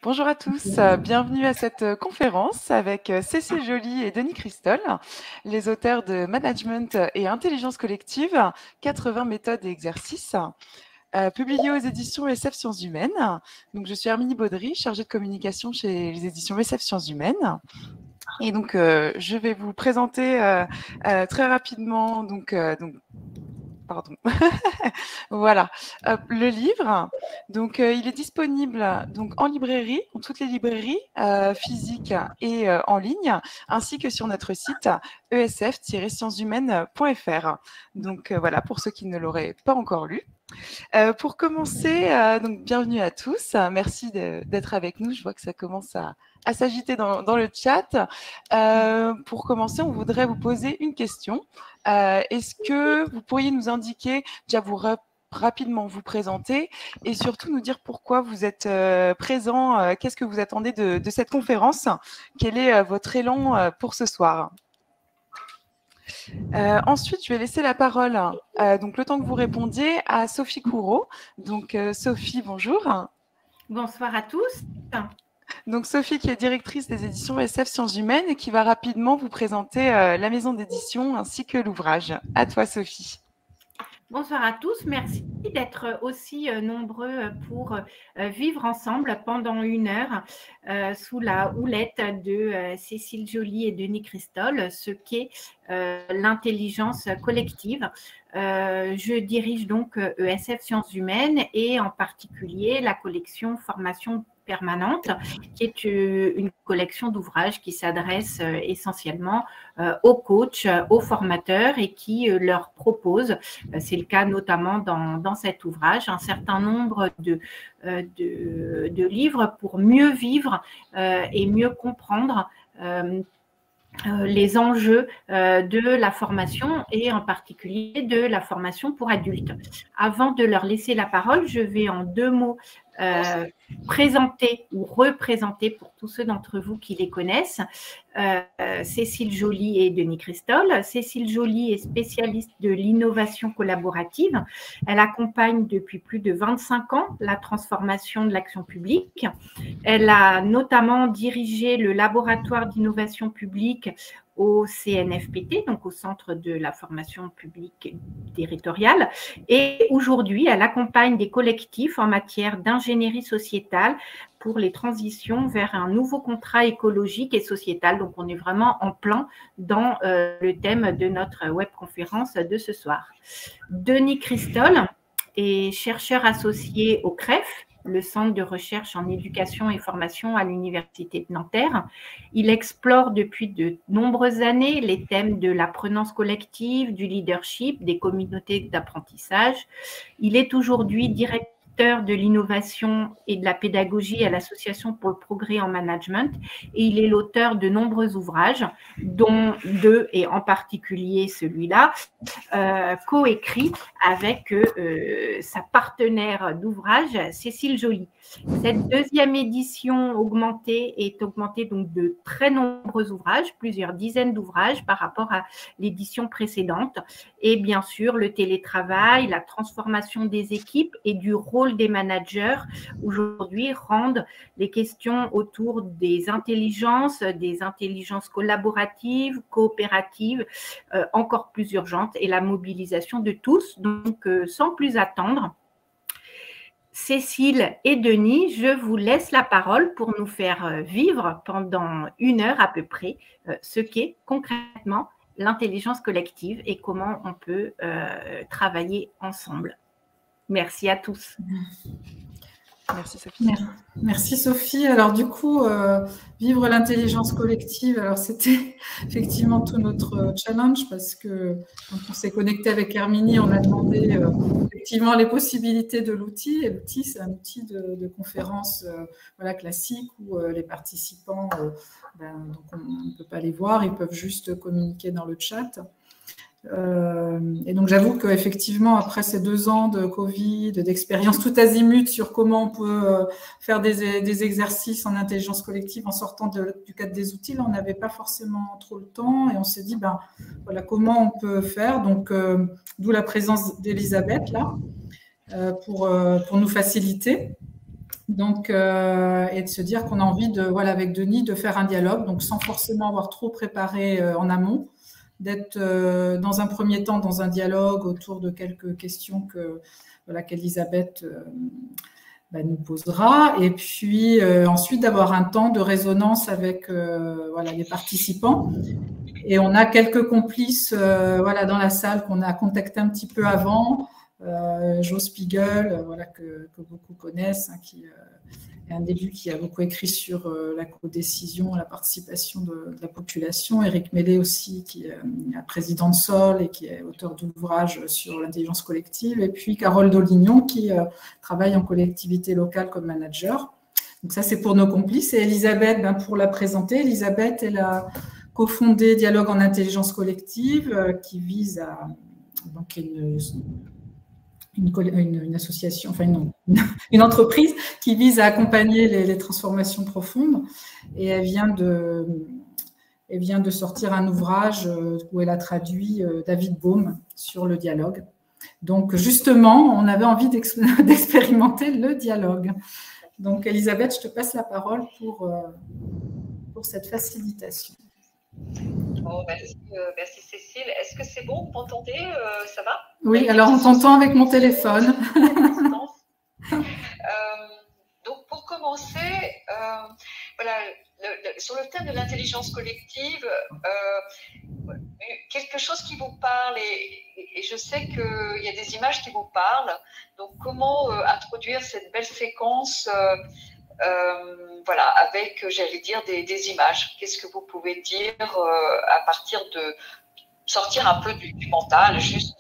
Bonjour à tous, bienvenue à cette conférence avec Cécile Joly et Denis Christol, les auteurs de Management et Intelligence collective, 80 méthodes et exercices, publiés aux éditions SF Sciences Humaines. Donc, je suis Herminie Baudry, chargée de communication chez les éditions SF Sciences Humaines. Et donc, je vais vous présenter très rapidement pardon. Voilà, le livre. Donc, il est disponible donc en librairie, dans toutes les librairies physiques et en ligne, ainsi que sur notre site esf-scienceshumaines.fr. Donc, voilà, pour ceux qui ne l'auraient pas encore lu. Pour commencer, donc bienvenue à tous. Merci d'être avec nous. Je vois que ça commence à s'agiter dans le chat. Pour commencer, on voudrait vous poser une question. Est-ce que vous pourriez nous indiquer, déjà rapidement vous présenter et surtout nous dire pourquoi vous êtes présent, qu'est-ce que vous attendez de cette conférence, quel est votre élan pour ce soir? Ensuite, je vais laisser la parole, donc le temps que vous répondiez, à Sophie Couraud. Donc, Sophie, bonjour. Bonsoir à tous. Donc, Sophie qui est directrice des éditions SF Sciences Humaines et qui va rapidement vous présenter la maison d'édition ainsi que l'ouvrage. À toi, Sophie. Bonsoir à tous. Merci d'être aussi nombreux pour vivre ensemble pendant 1 heure sous la houlette de Cécile Joly et Denis Christol, ce qu'est l'intelligence collective. Je dirige donc ESF Sciences Humaines et en particulier la collection Formation permanente, qui est une collection d'ouvrages qui s'adresse essentiellement aux coachs, aux formateurs et qui leur propose, c'est le cas notamment dans cet ouvrage, un certain nombre de livres pour mieux vivre et mieux comprendre les enjeux de la formation et en particulier de la formation pour adultes. Avant de leur laisser la parole, je vais en 2 mots présenter ou représenter pour tous ceux d'entre vous qui les connaissent Cécile Joly et Denis Christol. Cécile Joly est spécialiste de l'innovation collaborative. Elle accompagne depuis plus de 25 ans la transformation de l'action publique. Elle a notamment dirigé le laboratoire d'innovation publique au CNFPT, donc au Centre de la formation publique territoriale. Et aujourd'hui, elle accompagne des collectifs en matière d'ingénierie sociétale pour les transitions vers un nouveau contrat écologique et sociétal. Donc, on est vraiment en plein dans le thème de notre webconférence de ce soir. Denis Christol est chercheur associé au CREF, le Centre de recherche en éducation et formation à l'Université de Nanterre. Il explore depuis de nombreuses années les thèmes de l'apprenance collective, du leadership, des communautés d'apprentissage. Il est aujourd'hui directeur de l'innovation et de la pédagogie à l'Association pour le progrès en management et il est l'auteur de nombreux ouvrages, dont 2, et en particulier celui-là, coécrit avec sa partenaire d'ouvrage, Cécile Joly. Cette 2e édition est augmentée donc de très nombreux ouvrages, plusieurs dizaines d'ouvrages par rapport à l'édition précédente. Et bien sûr, le télétravail, la transformation des équipes et du rôle des managers aujourd'hui rendent les questions autour des intelligences collaboratives, coopératives, encore plus urgentes et la mobilisation de tous. Donc, sans plus attendre, Cécile et Denis, je vous laisse la parole pour nous faire vivre pendant 1 heure à peu près ce qu'est concrètement l'intelligence collective et comment on peut travailler ensemble. Merci à tous. Merci Sophie. Merci Sophie. Alors du coup, vivre l'intelligence collective, alors c'était effectivement tout notre challenge parce que quand on s'est connecté avec Herminie, on a demandé effectivement les possibilités de l'outil. Et l'outil, c'est un outil de conférence voilà, classique où les participants, donc on ne peut pas les voir, ils peuvent juste communiquer dans le chat. Et donc j'avoue qu'effectivement après ces 2 ans de Covid, d'expérience tout azimut sur comment on peut faire des exercices en intelligence collective en sortant du cadre des outils, là, on n'avait pas forcément trop le temps et on s'est dit voilà comment on peut faire, donc d'où la présence d'Elisabeth là pour nous faciliter. Donc, et de se dire qu'on a envie de, voilà, avec Denis, de faire un dialogue, donc sans forcément avoir trop préparé en amont, d'être dans un premier temps dans un dialogue autour de quelques questions voilà, qu'Elisabeth nous posera, et puis ensuite d'avoir un temps de résonance avec voilà, les participants. Et on a quelques complices voilà, dans la salle qu'on a contactés un petit peu avant. Jo Spiegel, voilà, que beaucoup connaissent, hein, qui est un élu qui a beaucoup écrit sur la codécision, la participation de la population. Éric Mellet aussi, qui est président de Sol et qui est auteur d'ouvrages sur l'intelligence collective. Et puis Carole Dolignon, qui travaille en collectivité locale comme manager. Donc ça, c'est pour nos complices. Et Elisabeth, pour la présenter, Elisabeth, elle a cofondé Dialogue en intelligence collective, qui vise à... Donc, une association, enfin une entreprise qui vise à accompagner les transformations profondes. Et elle vient de sortir un ouvrage où elle a traduit David Bohm sur le dialogue. Donc, justement, on avait envie d'expérimenter le dialogue. Donc, Elisabeth, je te passe la parole pour cette facilitation. Oh, merci Cécile. Est-ce que c'est bon? Vous m'entendez? Ça va? Oui, alors on t'entend avec mon téléphone. Donc pour commencer, voilà, sur le thème de l'intelligence collective, quelque chose qui vous parle, et je sais qu'il y a des images qui vous parlent. Donc comment introduire cette belle séquence voilà, avec, j'allais dire, des images. Qu'est-ce que vous pouvez dire à partir de sortir un peu du mental, juste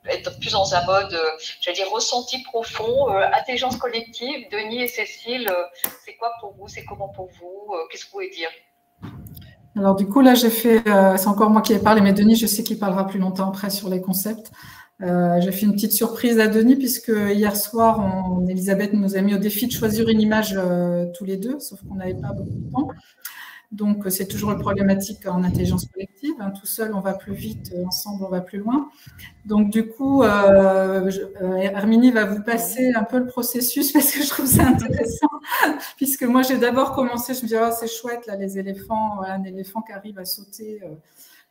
être plus dans un mode, j'allais dire, ressenti profond, intelligence collective. Denis et Cécile, c'est quoi pour vous? C'est comment pour vous? Qu'est-ce que vous pouvez dire? Alors du coup, là, j'ai fait, c'est encore moi qui ai parlé, mais Denis, je sais qu'il parlera plus longtemps après sur les concepts. J'ai fait une petite surprise à Denis, puisque hier soir, Elisabeth nous a mis au défi de choisir une image tous les deux, sauf qu'on n'avait pas beaucoup de temps. Donc, c'est toujours une problématique en intelligence collective. Hein. Tout seul, on va plus vite, ensemble, on va plus loin. Donc, du coup, Herminie va vous passer un peu le processus parce que je trouve ça intéressant. Puisque moi, j'ai d'abord commencé, je me dis, oh, c'est chouette, là, les éléphants, voilà, un éléphant qui arrive à sauter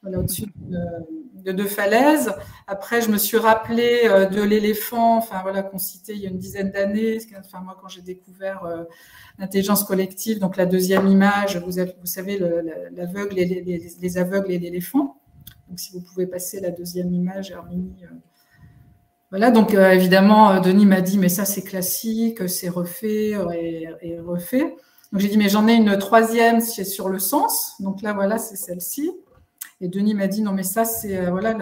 voilà, au-dessus de deux falaises. Après, je me suis rappelé de l'éléphant, enfin voilà, qu'on citait il y a une dizaine d'années. Enfin, moi, quand j'ai découvert l'intelligence collective, donc la deuxième image, vous savez, l'aveugle et les aveugles et l'éléphant. Donc, si vous pouvez passer la deuxième image, Herminie. Voilà, donc évidemment, Denis m'a dit, mais ça, c'est classique, c'est refait et refait. Donc, j'ai dit, mais j'en ai une troisième, c'est sur le sens. Donc là, voilà, c'est celle-ci. Et Denis m'a dit, non, mais ça, c'est voilà,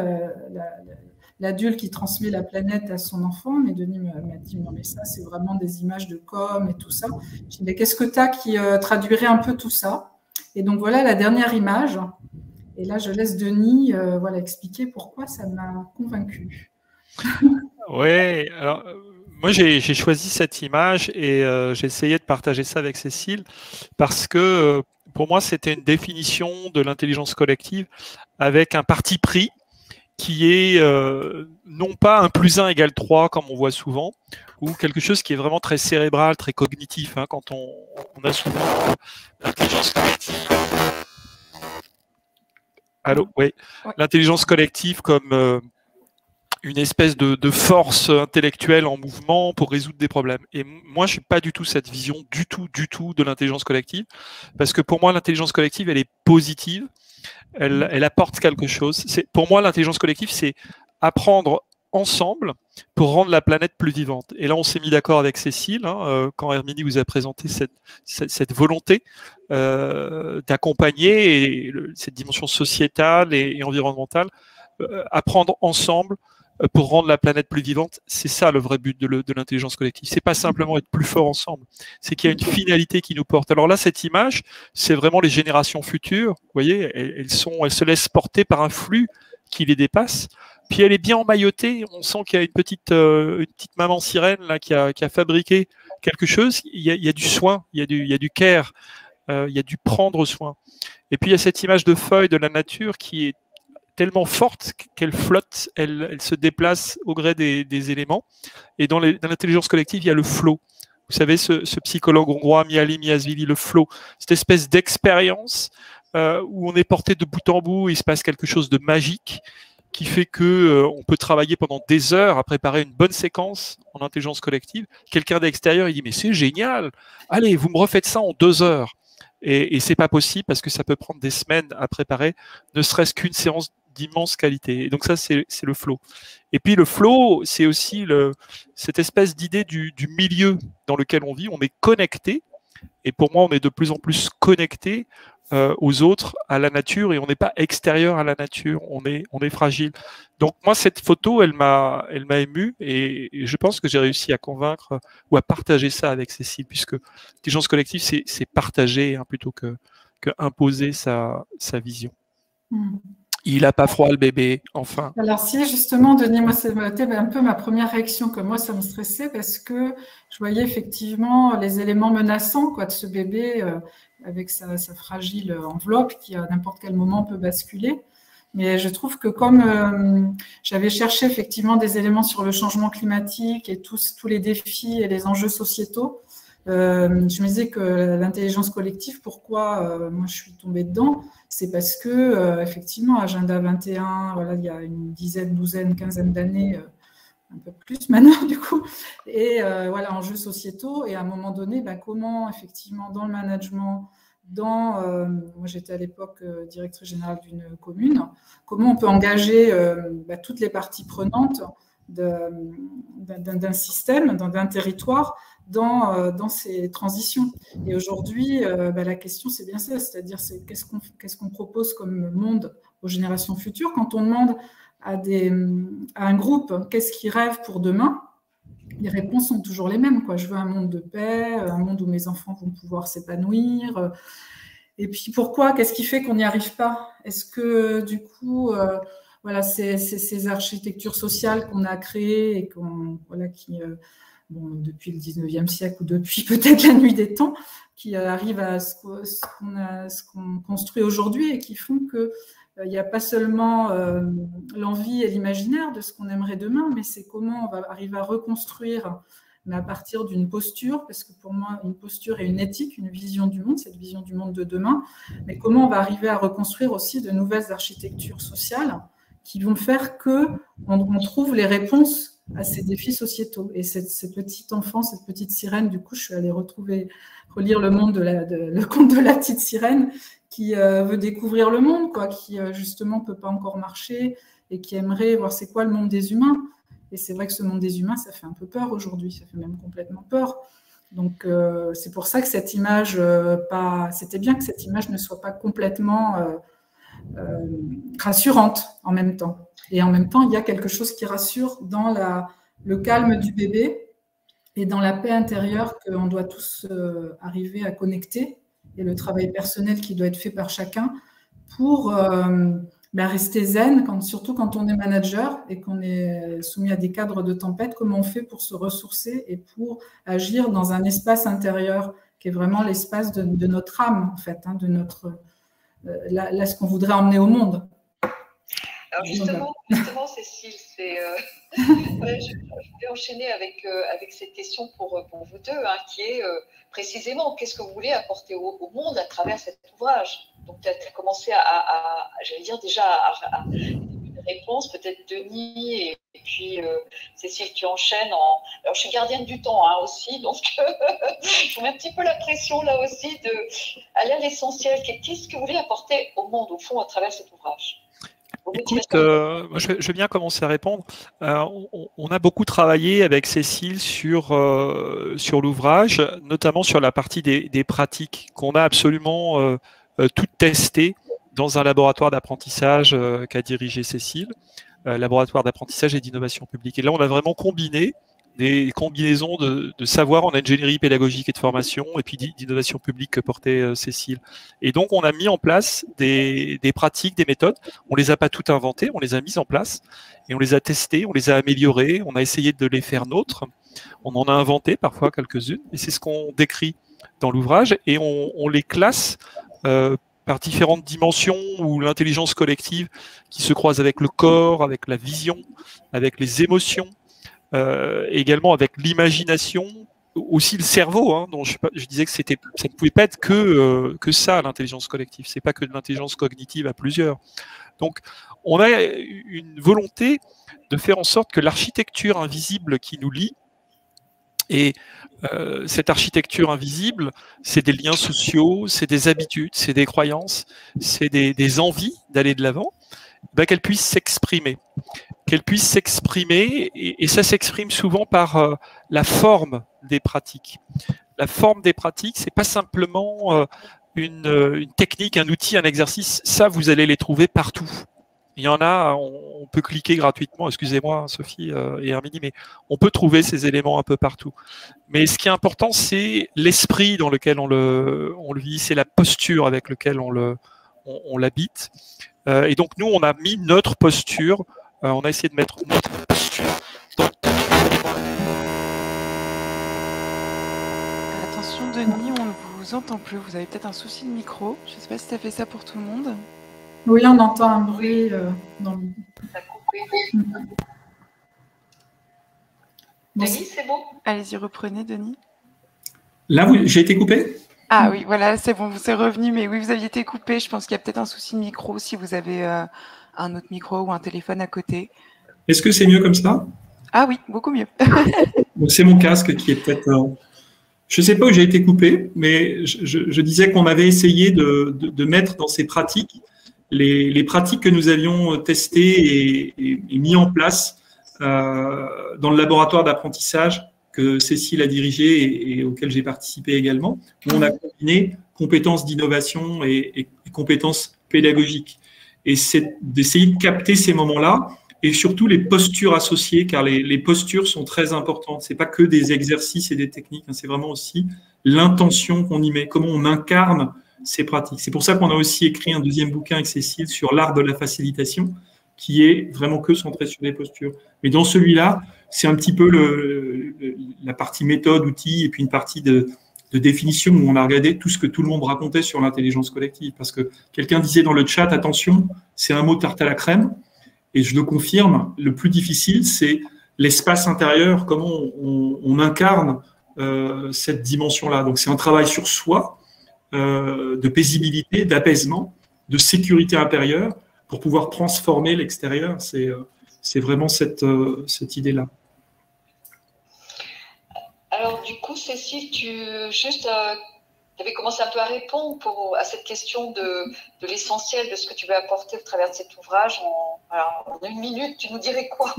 l'adulte qui transmet la planète à son enfant. Mais Denis m'a dit, non, mais ça, c'est vraiment des images de com et tout ça. J'ai dit, mais qu'est-ce que tu as qui traduirait un peu tout ça? Et donc, voilà la dernière image. Et là, je laisse Denis voilà, expliquer pourquoi ça m'a convaincue. Oui, alors moi, j'ai choisi cette image et j'ai essayé de partager ça avec Cécile parce que pour moi, c'était une définition de l'intelligence collective avec un parti pris qui est non pas 1 + 1 = 3 comme on voit souvent, ou quelque chose qui est vraiment très cérébral, très cognitif, hein, quand on a souvent l'intelligence collective. Allô, oui, l'intelligence collective comme une espèce de force intellectuelle en mouvement pour résoudre des problèmes. Et moi, je suis pas du tout cette vision du tout de l'intelligence collective, parce que pour moi, l'intelligence collective, elle est positive, elle apporte quelque chose. Pour moi, l'intelligence collective, c'est apprendre ensemble pour rendre la planète plus vivante. Et là, on s'est mis d'accord avec Cécile, hein, quand Herminie vous a présenté cette volonté d'accompagner cette dimension sociétale et environnementale, apprendre ensemble pour rendre la planète plus vivante. C'est ça le vrai but de l'intelligence collective. C'est pas simplement être plus fort ensemble, c'est qu'il y a une finalité qui nous porte. Alors là, cette image, c'est vraiment les générations futures. Vous voyez, elles se laissent porter par un flux qui les dépasse. Puis elle est bien emmaillotée. On sent qu'il y a une petite maman sirène là qui a fabriqué quelque chose. Il y a du soin, il y a du care, il y a du prendre soin. Et puis il y a cette image de feuille de la nature qui est tellement forte qu'elle flotte, elle se déplace au gré des éléments. Et dans l'intelligence collective, il y a le flow. Vous savez, ce psychologue hongrois, Mihaly Csikszentmihalyi, le flow, cette espèce d'expérience où on est porté de bout en bout, il se passe quelque chose de magique qui fait que on peut travailler pendant des heures à préparer une bonne séquence en intelligence collective. Quelqu'un d'extérieur, il dit mais c'est génial, allez, vous me refaites ça en 2 heures. Et c'est pas possible parce que ça peut prendre des semaines à préparer, ne serait-ce qu'une séance d'immense qualité. Et donc ça, c'est le flow. Et puis le flow, c'est aussi cette espèce d'idée du milieu dans lequel on vit. On est connecté. Et pour moi, on est de plus en plus connecté aux autres, à la nature, et on n'est pas extérieur à la nature, on est fragile. Donc moi, cette photo, elle m'a ému, et je pense que j'ai réussi à convaincre ou à partager ça avec Cécile, puisque l'intelligence collective, c'est partager hein, plutôt que imposer sa vision. Il n'a pas froid, le bébé, enfin. Alors si, justement, Denis, moi, c'était un peu ma première réaction, que moi, ça me stressait, parce que je voyais effectivement les éléments menaçants quoi, de ce bébé avec sa fragile enveloppe qui, à n'importe quel moment, peut basculer. Mais je trouve que comme j'avais cherché effectivement des éléments sur le changement climatique et tous les défis et les enjeux sociétaux, je me disais que l'intelligence collective, pourquoi moi je suis tombée dedans, c'est parce que effectivement Agenda 21, voilà, il y a une dizaine, douzaine, quinzaine d'années, un peu plus maintenant du coup, et voilà, enjeux sociétaux, et à un moment donné, comment effectivement dans le management, moi j'étais à l'époque directrice générale d'une commune, comment on peut engager toutes les parties prenantes d'un système, d'un territoire dans ces transitions. Et aujourd'hui, la question, c'est bien ça, c'est-à-dire qu'est-ce qu'on propose comme monde aux générations futures. Quand on demande à un groupe qu'est-ce qu'il rêve pour demain, les réponses sont toujours les mêmes, quoi. Je veux un monde de paix, un monde où mes enfants vont pouvoir s'épanouir. Et puis pourquoi? Qu'est-ce qui fait qu'on n'y arrive pas? Est-ce que du coup, voilà, ces architectures sociales qu'on a créées et qui depuis le 19e siècle ou depuis peut-être la nuit des temps, qui arrivent à ce qu'on construit aujourd'hui et qui font que il n'y a pas seulement l'envie et l'imaginaire de ce qu'on aimerait demain, mais c'est comment on va arriver à reconstruire, mais à partir d'une posture, parce que pour moi, une posture et une éthique, une vision du monde, cette vision du monde de demain, mais comment on va arriver à reconstruire aussi de nouvelles architectures sociales qui vont faire qu'on trouve les réponses à ces défis sociétaux. Et cette petite enfant, cette petite sirène, du coup, je suis allée relire le conte de la petite sirène qui veut découvrir le monde, quoi, qui justement ne peut pas encore marcher et qui aimerait voir c'est quoi le monde des humains. Et c'est vrai que ce monde des humains, ça fait un peu peur aujourd'hui, ça fait même complètement peur. Donc c'est pour ça que cette image, c'était bien que cette image ne soit pas complètement rassurante en même temps. Et en même temps, il y a quelque chose qui rassure dans le calme du bébé et dans la paix intérieure qu'on doit tous arriver à connecter, et le travail personnel qui doit être fait par chacun pour rester zen, surtout quand on est manager et qu'on est soumis à des cadres de tempête. Comment on fait pour se ressourcer et pour agir dans un espace intérieur qui est vraiment l'espace de notre âme, en fait, de notre là, ce qu'on voudrait emmener au monde. Alors justement Cécile, je vais enchaîner avec cette question pour vous deux, qui est précisément qu'est-ce que vous voulez apporter au monde à travers cet ouvrage. Donc tu as commencé j'allais dire déjà à une réponse, peut-être Denis, et puis Cécile, tu enchaînes alors je suis gardienne du temps aussi, donc je mets un petit peu la pression là aussi d'aller à l'essentiel. Qu'est-ce que vous voulez apporter au monde au fond à travers cet ouvrage? Écoute, je vais bien commencer à répondre. On a beaucoup travaillé avec Cécile sur l'ouvrage, notamment sur la partie des pratiques qu'on a absolument toutes testées dans un laboratoire d'apprentissage qu'a dirigé Cécile, laboratoire d'apprentissage et d'innovation publique. Et là, on a vraiment combiné des combinaisons de savoir en ingénierie pédagogique et de formation, et puis d'innovation publique que portait Cécile. Et donc, on a mis en place des pratiques, des méthodes. On les a pas toutes inventées, on les a mises en place, et on les a testées, on les a améliorées, on a essayé de les faire nôtres. On en a inventé parfois quelques-unes, et c'est ce qu'on décrit dans l'ouvrage, et on les classe par différentes dimensions, où l'intelligence collective qui se croise avec le corps, avec la vision, avec les émotions, également avec l'imagination, aussi le cerveau, hein, dont je disais que ça ne pouvait pas être que ça, l'intelligence collective. C'est pas que de l'intelligence cognitive à plusieurs. Donc, on a une volonté de faire en sorte que l'architecture invisible qui nous lie, et cette architecture invisible, c'est des liens sociaux, c'est des habitudes, c'est des croyances, c'est des envies d'aller de l'avant, qu'elle puisse s'exprimer. Et ça s'exprime souvent par la forme des pratiques. La forme des pratiques, c'est pas simplement une technique, un outil, un exercice. Ça, vous allez les trouver partout. Il y en a, on peut cliquer gratuitement, excusez-moi Sophie et Herminie, mais on peut trouver ces éléments un peu partout. Mais ce qui est important, c'est l'esprit dans lequel on le vit, c'est la posture avec laquelle on l'habite. Et donc nous, on a mis notre posture, on a essayé de mettre notre posture. Attention Denis, on ne vous entend plus, vous avez peut-être un souci de micro. Je ne sais pas si tu as fait ça pour tout le monde. Oui, on entend un bruit dans le... Ça a coupé. Denis, c'est bon? Allez-y, reprenez, Denis. Là, j'ai été coupé? Ah oui, voilà, c'est bon, vous êtes revenu, mais oui, vous aviez été coupé. Je pense qu'il y a peut-être un souci de micro si vous avez un autre micro ou un téléphone à côté. Est-ce que c'est mieux comme ça? Ah oui, beaucoup mieux. C'est mon casque qui est peut-être... Je ne sais pas où j'ai été coupé, mais je disais qu'on avait essayé de mettre dans ces pratiques les pratiques que nous avions testées et mis en place dans le laboratoire d'apprentissage que Cécile a dirigé et auquel j'ai participé également, où on a combiné compétences d'innovation et compétences pédagogiques. Et c'est d'essayer de capter ces moments-là et surtout les postures associées, car les postures sont très importantes. Ce n'est pas que des exercices et des techniques, hein, c'est vraiment aussi l'intention qu'on y met, comment on incarne ces pratiques. C'est pour ça qu'on a aussi écrit un deuxième bouquin avec Cécile sur l'art de la facilitation, qui est vraiment que centré sur les postures. Mais dans celui-là, c'est un petit peu la partie méthode, outil, et puis une partie de définition où on a regardé tout ce que tout le monde racontait sur l'intelligence collective. Parce que quelqu'un disait dans le chat, attention, c'est un mot tarte à la crème, et je le confirme, le plus difficile, c'est l'espace intérieur, comment on incarne cette dimension-là. Donc c'est un travail sur soi, de paisibilité, d'apaisement, de sécurité intérieure, pour pouvoir transformer l'extérieur. C'est vraiment cette idée-là. Alors, du coup, Cécile, tu avais commencé un peu à répondre à cette question de l'essentiel de ce que tu veux apporter au travers de cet ouvrage. En une minute, tu nous dirais quoi?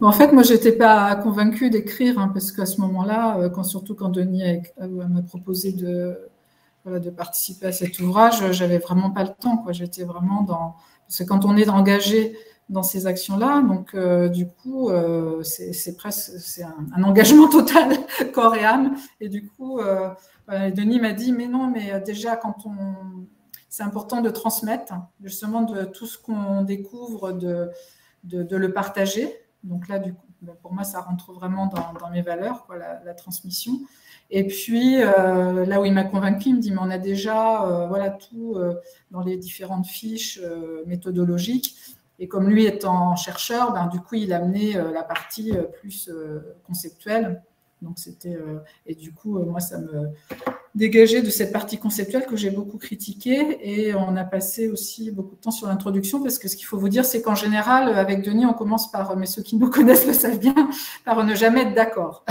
En fait, moi, je n'étais pas convaincue d'écrire, hein, parce qu'à ce moment-là, surtout quand Denis m'a proposé de participer à cet ouvrage, j'avais vraiment pas le temps, quoi. J'étais vraiment parce que quand on est engagé dans ces actions-là, donc du coup, c'est un engagement total, corps et âme. Et du coup, Denis m'a dit, mais non, mais déjà, c'est important de transmettre, justement, de tout ce qu'on découvre, de le partager. Donc là, du coup, pour moi, ça rentre vraiment dans mes valeurs, quoi, la transmission. Et puis, là où il m'a convaincu, il me dit, mais on a déjà tout dans les différentes fiches méthodologiques. Et comme lui étant chercheur, du coup, il a amené la partie plus conceptuelle. Donc, et du coup, moi, ça me dégageait de cette partie conceptuelle que j'ai beaucoup critiquée. Et on a passé aussi beaucoup de temps sur l'introduction, parce que ce qu'il faut vous dire, c'est qu'en général, avec Denis, on commence par, mais ceux qui nous connaissent le savent bien, par ne jamais être d'accord.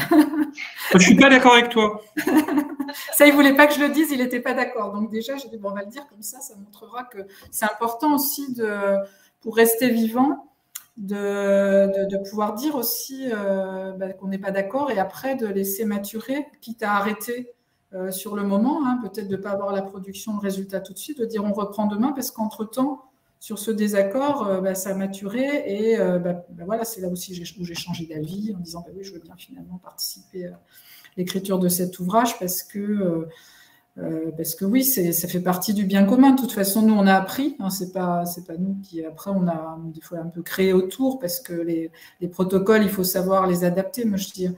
Je ne suis pas d'accord avec toi. Ça, il ne voulait pas que je le dise, il n'était pas d'accord. Donc déjà, j'ai dit, bon, on va le dire comme ça montrera que c'est important aussi pour rester vivant, de pouvoir dire aussi qu'on n'est pas d'accord et après de laisser maturer, quitte à arrêter sur le moment, hein, peut-être de ne pas avoir la production, le résultat tout de suite, de dire on reprend demain, parce qu'entre-temps, sur ce désaccord, ça a maturé et voilà, c'est là aussi où j'ai changé d'avis en disant oui, je veux bien finalement participer à l'écriture de cet ouvrage parce que oui, ça fait partie du bien commun. De toute façon, nous, on a appris. Hein, c'est pas nous qui, après, on a des fois un peu créé autour parce que les protocoles, il faut savoir les adapter. Moi, je dis,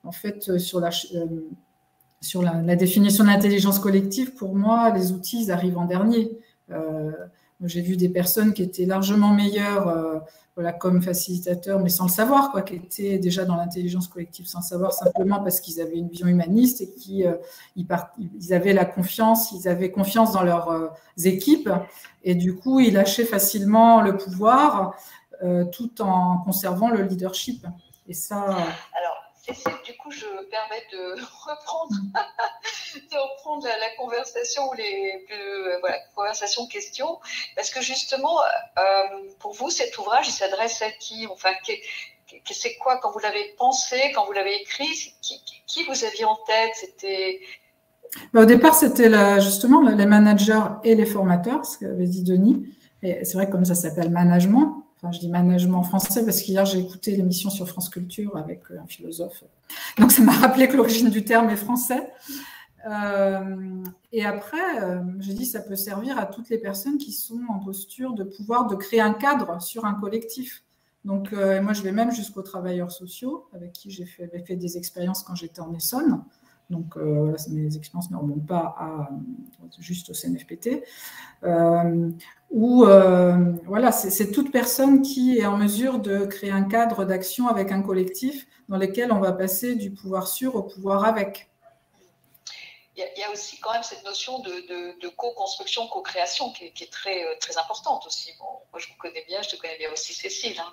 en fait, sur la définition de l'intelligence collective, pour moi, les outils, ils arrivent en dernier. J'ai vu des personnes qui étaient largement meilleures voilà, comme facilitateurs, mais sans le savoir, quoi, qui étaient déjà dans l'intelligence collective sans le savoir, simplement parce qu'ils avaient une vision humaniste et qu'ils avaient la confiance, ils avaient confiance dans leurs équipes, et du coup, ils lâchaient facilement le pouvoir tout en conservant le leadership. Et ça... Alors, du coup, je me permets de reprendre la conversation ou voilà, conversation question, parce que justement, pour vous, cet ouvrage, il s'adresse à qui? Enfin, c'est quoi quand vous l'avez pensé, quand vous l'avez écrit? Qui vous aviez en tête? C'était... Au départ, c'était justement les managers et les formateurs, ce qu'avait dit Denis. Et c'est vrai que comme ça s'appelle management. Enfin, je dis management en français parce qu'hier, j'ai écouté l'émission sur France Culture avec un philosophe. Donc, ça m'a rappelé que l'origine du terme est français. Et après, j'ai dit ça peut servir à toutes les personnes qui sont en posture de pouvoir de créer un cadre sur un collectif. Donc, moi, je vais même jusqu'aux travailleurs sociaux avec qui j'avais fait des expériences quand j'étais en Essonne. Donc, mes expériences ne remontent pas juste au CNFPT. Voilà, c'est toute personne qui est en mesure de créer un cadre d'action avec un collectif dans lequel on va passer du pouvoir sur au pouvoir avec. Il y a aussi quand même cette notion de co-construction, co-création qui est très, très importante aussi. Bon, moi, je vous connais bien, je te connais bien aussi, Cécile, hein,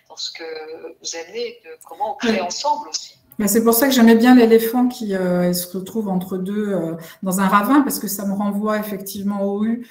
dans ce que vous amenez, de comment on crée ensemble aussi. C'est pour ça que j'aimais bien l'éléphant qui se retrouve entre deux dans un ravin, parce que ça me renvoie effectivement au U,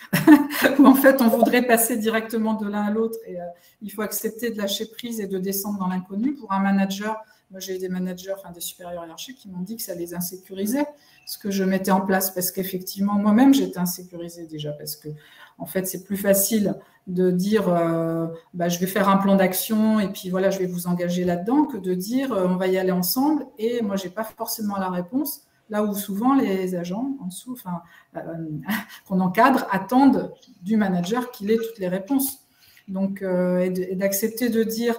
où en fait on voudrait passer directement de l'un à l'autre, et il faut accepter de lâcher prise et de descendre dans l'inconnu. Pour un manager, moi j'ai eu des managers, enfin des supérieurs hiérarchiques qui m'ont dit que ça les insécurisait, ce que je mettais en place, parce qu'effectivement moi-même j'étais insécurisée déjà, parce que en fait c'est plus facile de dire je vais faire un plan d'action et puis voilà, je vais vous engager là-dedans, que de dire on va y aller ensemble et moi, je n'ai pas forcément la réponse, là où souvent les agents en dessous, qu'on encadre, attendent du manager qu'il ait toutes les réponses. Donc, et d'accepter de dire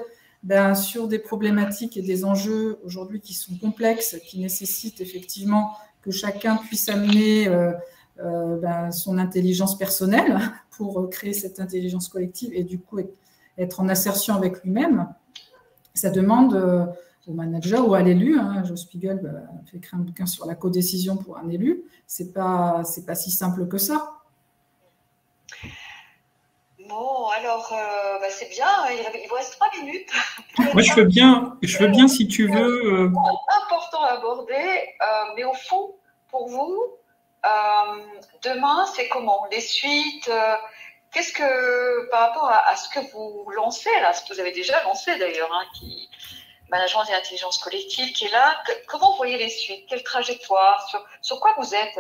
sur des problématiques et des enjeux aujourd'hui qui sont complexes, qui nécessitent effectivement que chacun puisse amener son intelligence personnelle pour créer cette intelligence collective et du coup être en assertion avec lui-même, ça demande au manager ou à l'élu. Joe Spiegel a fait écrire un bouquin sur la codécision pour un élu. C'est pas si simple que ça. Bon, alors, c'est bien, il vous reste 3 minutes. Moi, je veux bien si tu veux. Important à aborder, mais au fond, pour vous, demain, c'est comment? Les suites, qu'est-ce que, par rapport à ce que vous lancez, là, ce que vous avez déjà lancé d'ailleurs, Management et Intelligence Collective, qui est là, comment vous voyez les suites? Quelle trajectoire? Sur quoi vous êtes?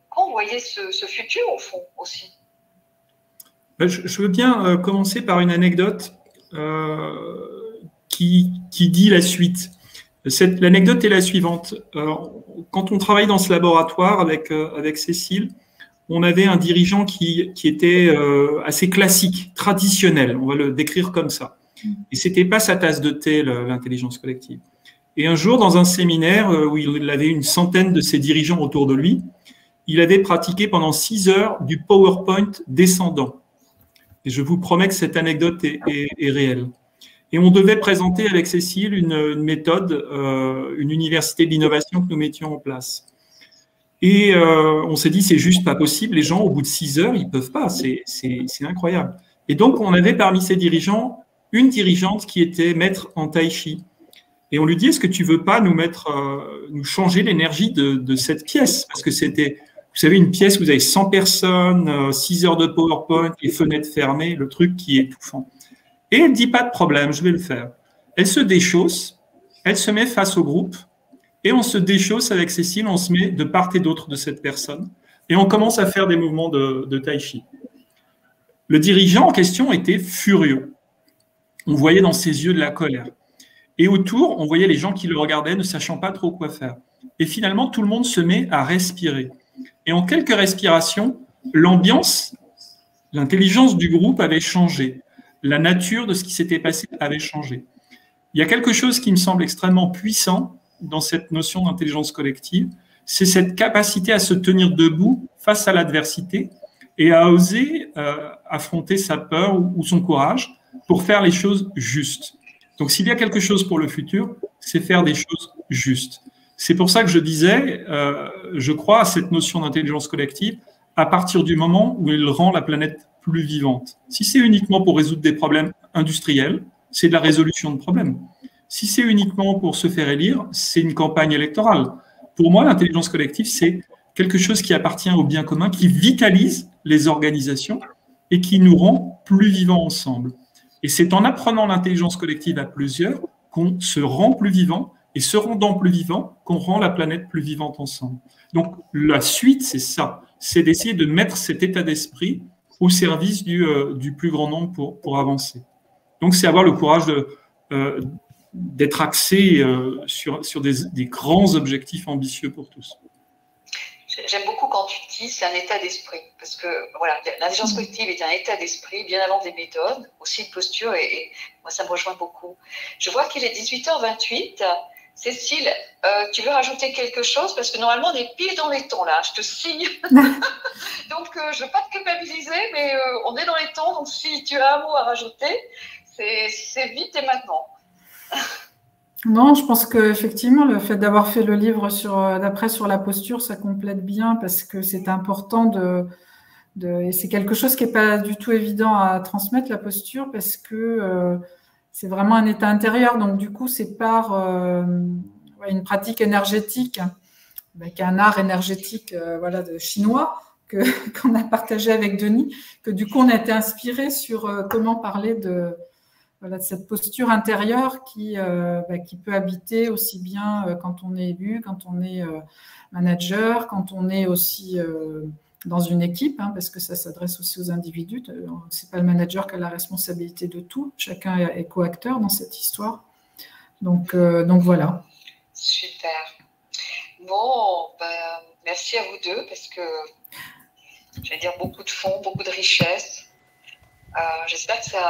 Comment vous voyez ce futur, au fond, aussi? Je veux bien commencer par une anecdote qui dit la suite. L'anecdote est la suivante. Quand on travaille dans ce laboratoire avec Cécile, on avait un dirigeant qui était assez classique, traditionnel, on va le décrire comme ça. Et c'était pas sa tasse de thé, l'intelligence collective. Et un jour, dans un séminaire où il avait une centaine de ses dirigeants autour de lui, il avait pratiqué pendant 6 heures du PowerPoint descendant. Et je vous promets que cette anecdote est réelle. Et on devait présenter avec Cécile une méthode, une université de l'innovation que nous mettions en place. Et on s'est dit, c'est juste pas possible, les gens, au bout de 6 heures, ils peuvent pas, c'est incroyable. Et donc, on avait parmi ces dirigeants une dirigeante qui était maître en tai chi. Et on lui dit, est-ce que tu veux pas nous changer l'énergie de cette pièce? Parce que c'était, vous savez, une pièce où vous avez 100 personnes, 6 heures de PowerPoint, les fenêtres fermées, le truc qui est étouffant. Et elle dit, pas de problème, je vais le faire. Elle se déchausse, elle se met face au groupe, et on se déchausse avec Cécile, on se met de part et d'autre de cette personne, et on commence à faire des mouvements de tai chi. Le dirigeant en question était furieux. On voyait dans ses yeux de la colère. Et autour, on voyait les gens qui le regardaient, ne sachant pas trop quoi faire. Et finalement, tout le monde se met à respirer. Et en quelques respirations, l'ambiance, l'intelligence du groupe avait changé. La nature de ce qui s'était passé avait changé. Il y a quelque chose qui me semble extrêmement puissant dans cette notion d'intelligence collective, c'est cette capacité à se tenir debout face à l'adversité et à oser affronter sa peur ou son courage pour faire les choses justes. Donc, s'il y a quelque chose pour le futur, c'est faire des choses justes. C'est pour ça que je disais, je crois à cette notion d'intelligence collective à partir du moment où il rend la planète plus vivante. Si c'est uniquement pour résoudre des problèmes industriels, c'est de la résolution de problèmes. Si c'est uniquement pour se faire élire, c'est une campagne électorale. Pour moi, l'intelligence collective, c'est quelque chose qui appartient au bien commun, qui vitalise les organisations et qui nous rend plus vivants ensemble. Et c'est en apprenant l'intelligence collective à plusieurs qu'on se rend plus vivant, et se rendant plus vivant, qu'on rend la planète plus vivante ensemble. Donc, la suite, c'est ça. C'est d'essayer de mettre cet état d'esprit au service du plus grand nombre pour avancer. Donc, c'est avoir le courage d'être axé sur des grands objectifs ambitieux pour tous. J'aime beaucoup quand tu dis c'est un état d'esprit, parce que voilà, l'intelligence collective est un état d'esprit bien avant des méthodes, aussi une posture, et moi ça me rejoint beaucoup. Je vois qu'il est 18h28. Cécile, tu veux rajouter quelque chose? Parce que normalement on est pile dans les temps là, je te signe. Donc je ne veux pas te culpabiliser, mais on est dans les temps, donc si tu as un mot à rajouter, c'est vite et maintenant. Non, je pense qu'effectivement, le fait d'avoir fait le livre d'après sur la posture, ça complète bien parce que c'est important et c'est quelque chose qui n'est pas du tout évident à transmettre, la posture, parce que c'est vraiment un état intérieur. Donc, du coup, c'est par une pratique énergétique, avec un art énergétique chinois qu'on a partagé avec Denis, que du coup, on a été inspiré sur comment parler de cette posture intérieure qui peut habiter aussi bien quand on est élu, quand on est manager, quand on est aussi dans une équipe, parce que ça s'adresse aussi aux individus. C'est pas le manager qui a la responsabilité de tout. Chacun est co-acteur dans cette histoire. Donc voilà. Super. Bon, merci à vous deux parce que je vais dire beaucoup de fond, beaucoup de richesse. J'espère que ça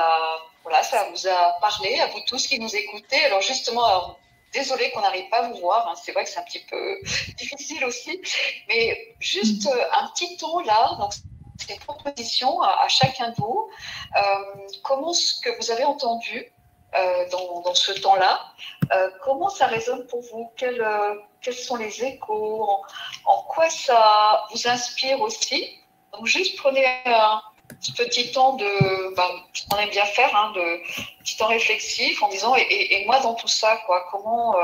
vous a parlé à vous tous qui nous écoutez. Alors justement, désolée qu'on n'arrive pas à vous voir, c'est vrai que c'est un petit peu difficile aussi, mais juste un petit ton là, donc c'est une proposition à chacun de vous. Comment ce que vous avez entendu dans ce temps-là, comment ça résonne pour vous? Quels sont les échos? En quoi ça vous inspire aussi? Donc juste prenez un petit temps on aime bien faire, de petit temps réflexif en disant et moi dans tout ça, quoi, comment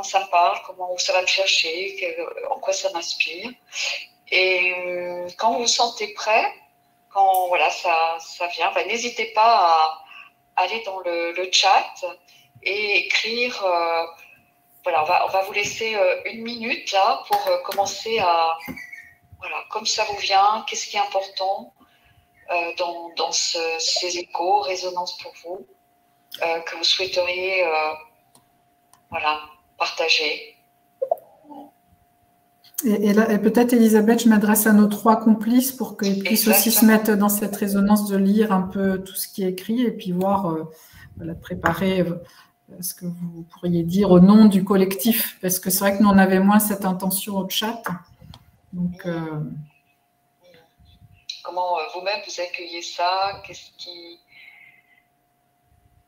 ça me parle, où ça va me chercher, en quoi ça m'inspire. Et quand vous vous sentez prêt, quand ça vient, n'hésitez pas à aller dans le chat et écrire. On va vous laisser 1 minute là pour commencer à comme ça vous vient, qu'est-ce qui est important dans ces échos, résonances pour vous, que vous souhaiteriez partager. Et peut-être, Elisabeth, je m'adresse à nos 3 complices pour qu'ils puissent aussi se mettre dans cette résonance de lire un peu tout ce qui est écrit et puis voir, préparer ce que vous pourriez dire au nom du collectif. Parce que c'est vrai que nous, on avait moins cette intention au chat. Donc, comment vous-même vous accueillez ça?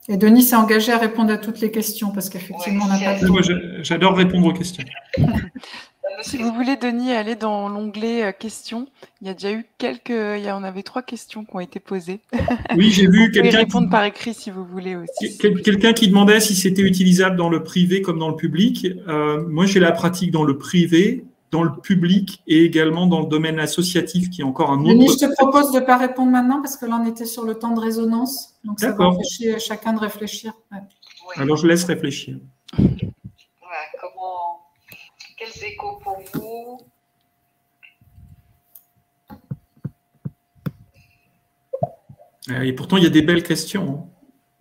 Et Denis s'est engagé à répondre à toutes les questions parce qu'effectivement, on n'a pas de temps. Moi, j'adore répondre aux questions. Si vous voulez, Denis, aller dans l'onglet questions. Il y a déjà eu on avait 3 questions qui ont été posées. Oui, j'ai vu quelqu'un. Vous pouvez répondre par écrit si vous voulez aussi. Quelqu'un qui demandait si c'était utilisable dans le privé comme dans le public. Moi, j'ai la pratique dans le privé, dans le public et également dans le domaine associatif qui est encore un autre. Denis, je te propose de ne pas répondre maintenant parce que là, on était sur le temps de résonance. Donc, ça va empêcher chacun de réfléchir. Ouais. Oui. Alors, je laisse réfléchir. Quels échos pour vous? Et pourtant, il y a des belles questions.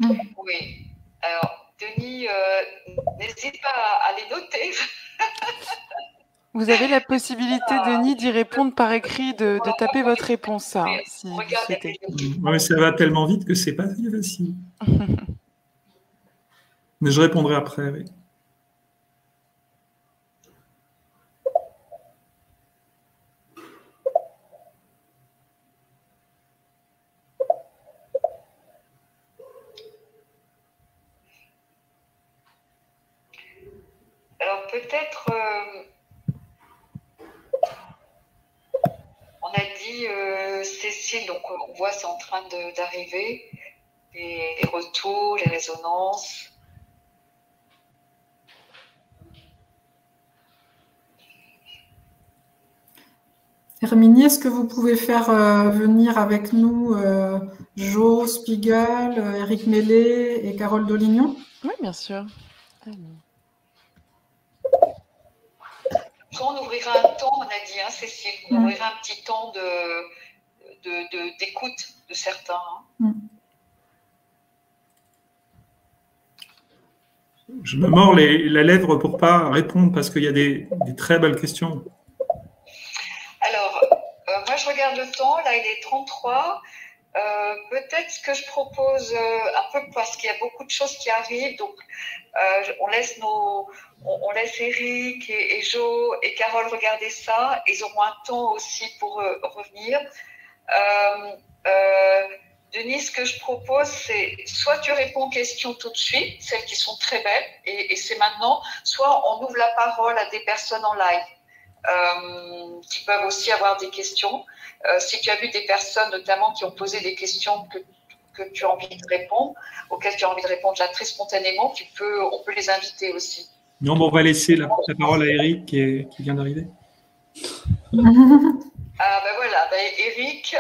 Oui. Alors, Denis, n'hésite pas à les noter. Vous avez la possibilité, Denis, d'y répondre par écrit, de taper votre réponse, si vous souhaitez. Oui, ça va tellement vite que c'est pas si facile. Mais je répondrai après, oui. peut-être, on a dit Cécile, donc on voit c'est en train d'arriver, les retours, les résonances. Herminie, est-ce que vous pouvez faire venir avec nous Jo Spiegel, Éric Mellet et Carole Dolignon? Oui, bien sûr. Quand on ouvrira un temps, on a dit, hein, Cécile, on ouvrira un petit temps d'écoute de certains. Hein. Je me mords la lèvre pour ne pas répondre parce qu'il y a des très belles questions. Alors, moi, je regarde le temps. Là, il est 33. Peut-être ce que je propose un peu parce qu'il y a beaucoup de choses qui arrivent. Donc, on laisse Eric et Jo et Carole regarder ça. Ils auront un temps aussi pour revenir. Denis, ce que je propose, c'est soit tu réponds aux questions tout de suite, celles qui sont très belles, et c'est maintenant, soit on ouvre la parole à des personnes en live. Qui peuvent aussi avoir des questions. Si tu as vu des personnes notamment qui ont posé des questions que tu as envie de répondre, auxquelles tu as envie de répondre là très spontanément, on peut les inviter aussi. Non, bon, on va laisser la parole à Eric qui vient d'arriver. Ah ben voilà, Eric.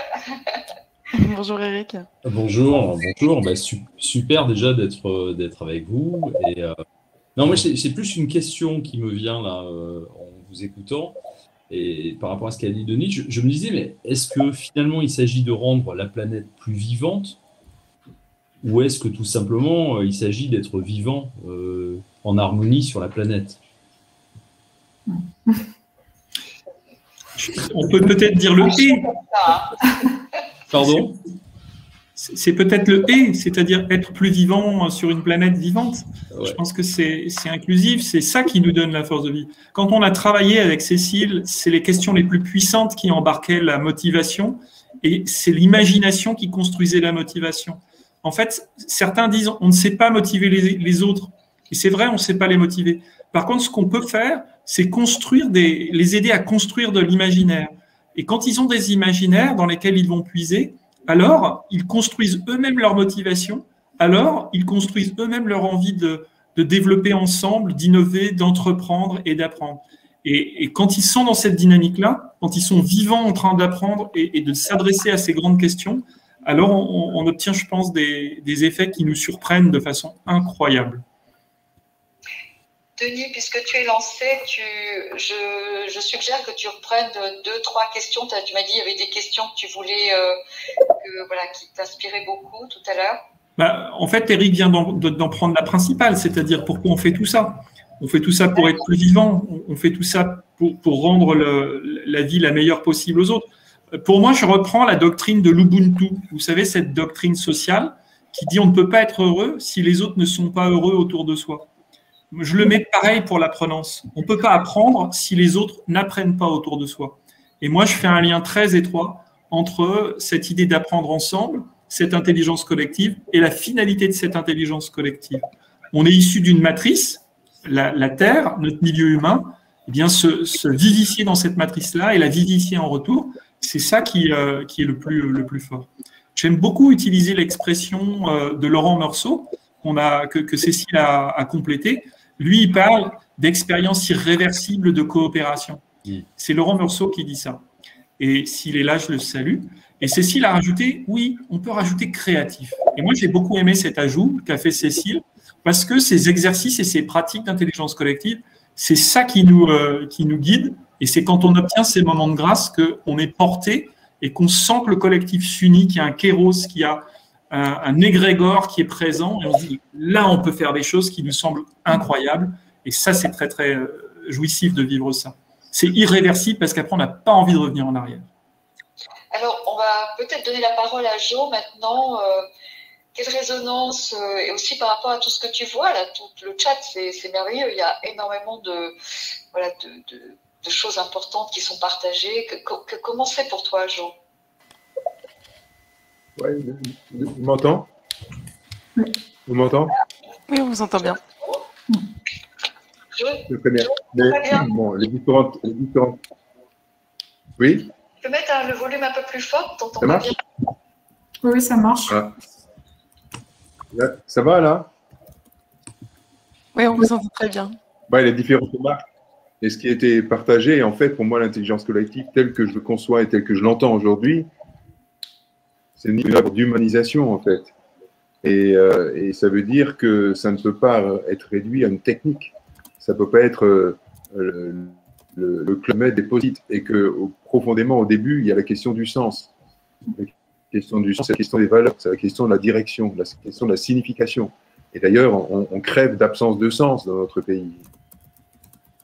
Bonjour Eric. Bonjour. Bah, super déjà d'être avec vous. Et, non, moi c'est plus une question qui me vient là en vous écoutant. Et par rapport à ce qu'a dit Denis, je me disais, mais est-ce que finalement il s'agit de rendre la planète plus vivante ou est-ce que tout simplement il s'agit d'être vivant en harmonie sur la planète? On peut peut-être dire le et. Pardon? C'est peut-être le et, c'est-à-dire être plus vivant sur une planète vivante. Ouais. Je pense que c'est inclusif, c'est ça qui nous donne la force de vie. Quand on a travaillé avec Cécile, c'est les questions les plus puissantes qui embarquaient la motivation et c'est l'imagination qui construisait la motivation. En fait, certains disent on ne sait pas motiver les autres. Et c'est vrai, on ne sait pas les motiver. Par contre, ce qu'on peut faire, c'est les aider à construire de l'imaginaire. Et quand ils ont des imaginaires dans lesquels ils vont puiser, alors ils construisent eux-mêmes leur motivation, alors ils construisent eux-mêmes leur envie de développer ensemble, d'innover, d'entreprendre et d'apprendre. Et quand ils sont dans cette dynamique-là, quand ils sont vivants en train d'apprendre et de s'adresser à ces grandes questions, alors on obtient, je pense, des effets qui nous surprennent de façon incroyable. Denis, puisque tu es lancé, je suggère que tu reprennes 2-3 questions. Tu m'as dit qu'il y avait des questions que tu voulais, qui t'inspiraient beaucoup tout à l'heure. En fait, Eric vient d'en prendre la principale, c'est-à-dire pourquoi on fait tout ça. On fait tout ça pour être plus vivant, on fait tout ça pour rendre la vie la meilleure possible aux autres. Pour moi, je reprends la doctrine de l'Ubuntu. Vous savez, cette doctrine sociale qui dit on ne peut pas être heureux si les autres ne sont pas heureux autour de soi. Je le mets pareil pour l'apprenance. On ne peut pas apprendre si les autres n'apprennent pas autour de soi. Et moi, je fais un lien très étroit entre cette idée d'apprendre ensemble, cette intelligence collective et la finalité de cette intelligence collective. On est issu d'une matrice, la Terre, notre milieu humain, eh bien se vivifier dans cette matrice-là et la vivifier en retour, c'est ça qui est le plus fort. J'aime beaucoup utiliser l'expression de Laurent Meursault que Cécile a complétée. Lui, il parle d'expérience irréversible de coopération. C'est Laurent Meursault qui dit ça. Et s'il est là, je le salue. Et Cécile a rajouté, oui, on peut rajouter créatif. Et moi, j'ai beaucoup aimé cet ajout qu'a fait Cécile, parce que ces exercices et ces pratiques d'intelligence collective, c'est ça qui nous guide. Et c'est quand on obtient ces moments de grâce qu'on est porté et qu'on sent que le collectif s'unit, qu'il y a un kéros, qu'il y a un égrégore qui est présent. Et on se dit, là, on peut faire des choses qui nous semblent incroyables. Et ça, c'est très, très jouissif de vivre ça. C'est irréversible parce qu'après, on n'a pas envie de revenir en arrière. Alors, on va peut-être donner la parole à Jo maintenant. Quelle résonance, et aussi par rapport à tout ce que tu vois, là, tout le chat, c'est merveilleux. Il y a énormément de choses importantes qui sont partagées. Comment c'est pour toi, Jo? Ouais, vous m'entendez? Vous m'entendez? Oui, on vous entend bien. C'est très bien. Mais, bon, les différentes... Oui? Tu peux mettre le volume un peu plus fort, t'entends Ça pas marche? bien. Oui, ça marche. Ah. Là, ça va, là? Oui, on vous entend très bien. Ouais, les différentes remarques. Et ce qui a été partagé, en fait, pour moi, l'intelligence collective, telle que je le conçois et telle que je l'entends aujourd'hui, c'est une œuvre d'humanisation, en fait. Et ça veut dire que ça ne peut pas être réduit à une technique. Ça ne peut pas être le club med déposite. Et que profondément, au début, il y a la question du sens. La question du sens, c'est la question des valeurs, c'est la question de la direction, la question de la signification. Et d'ailleurs, on crève d'absence de sens dans notre pays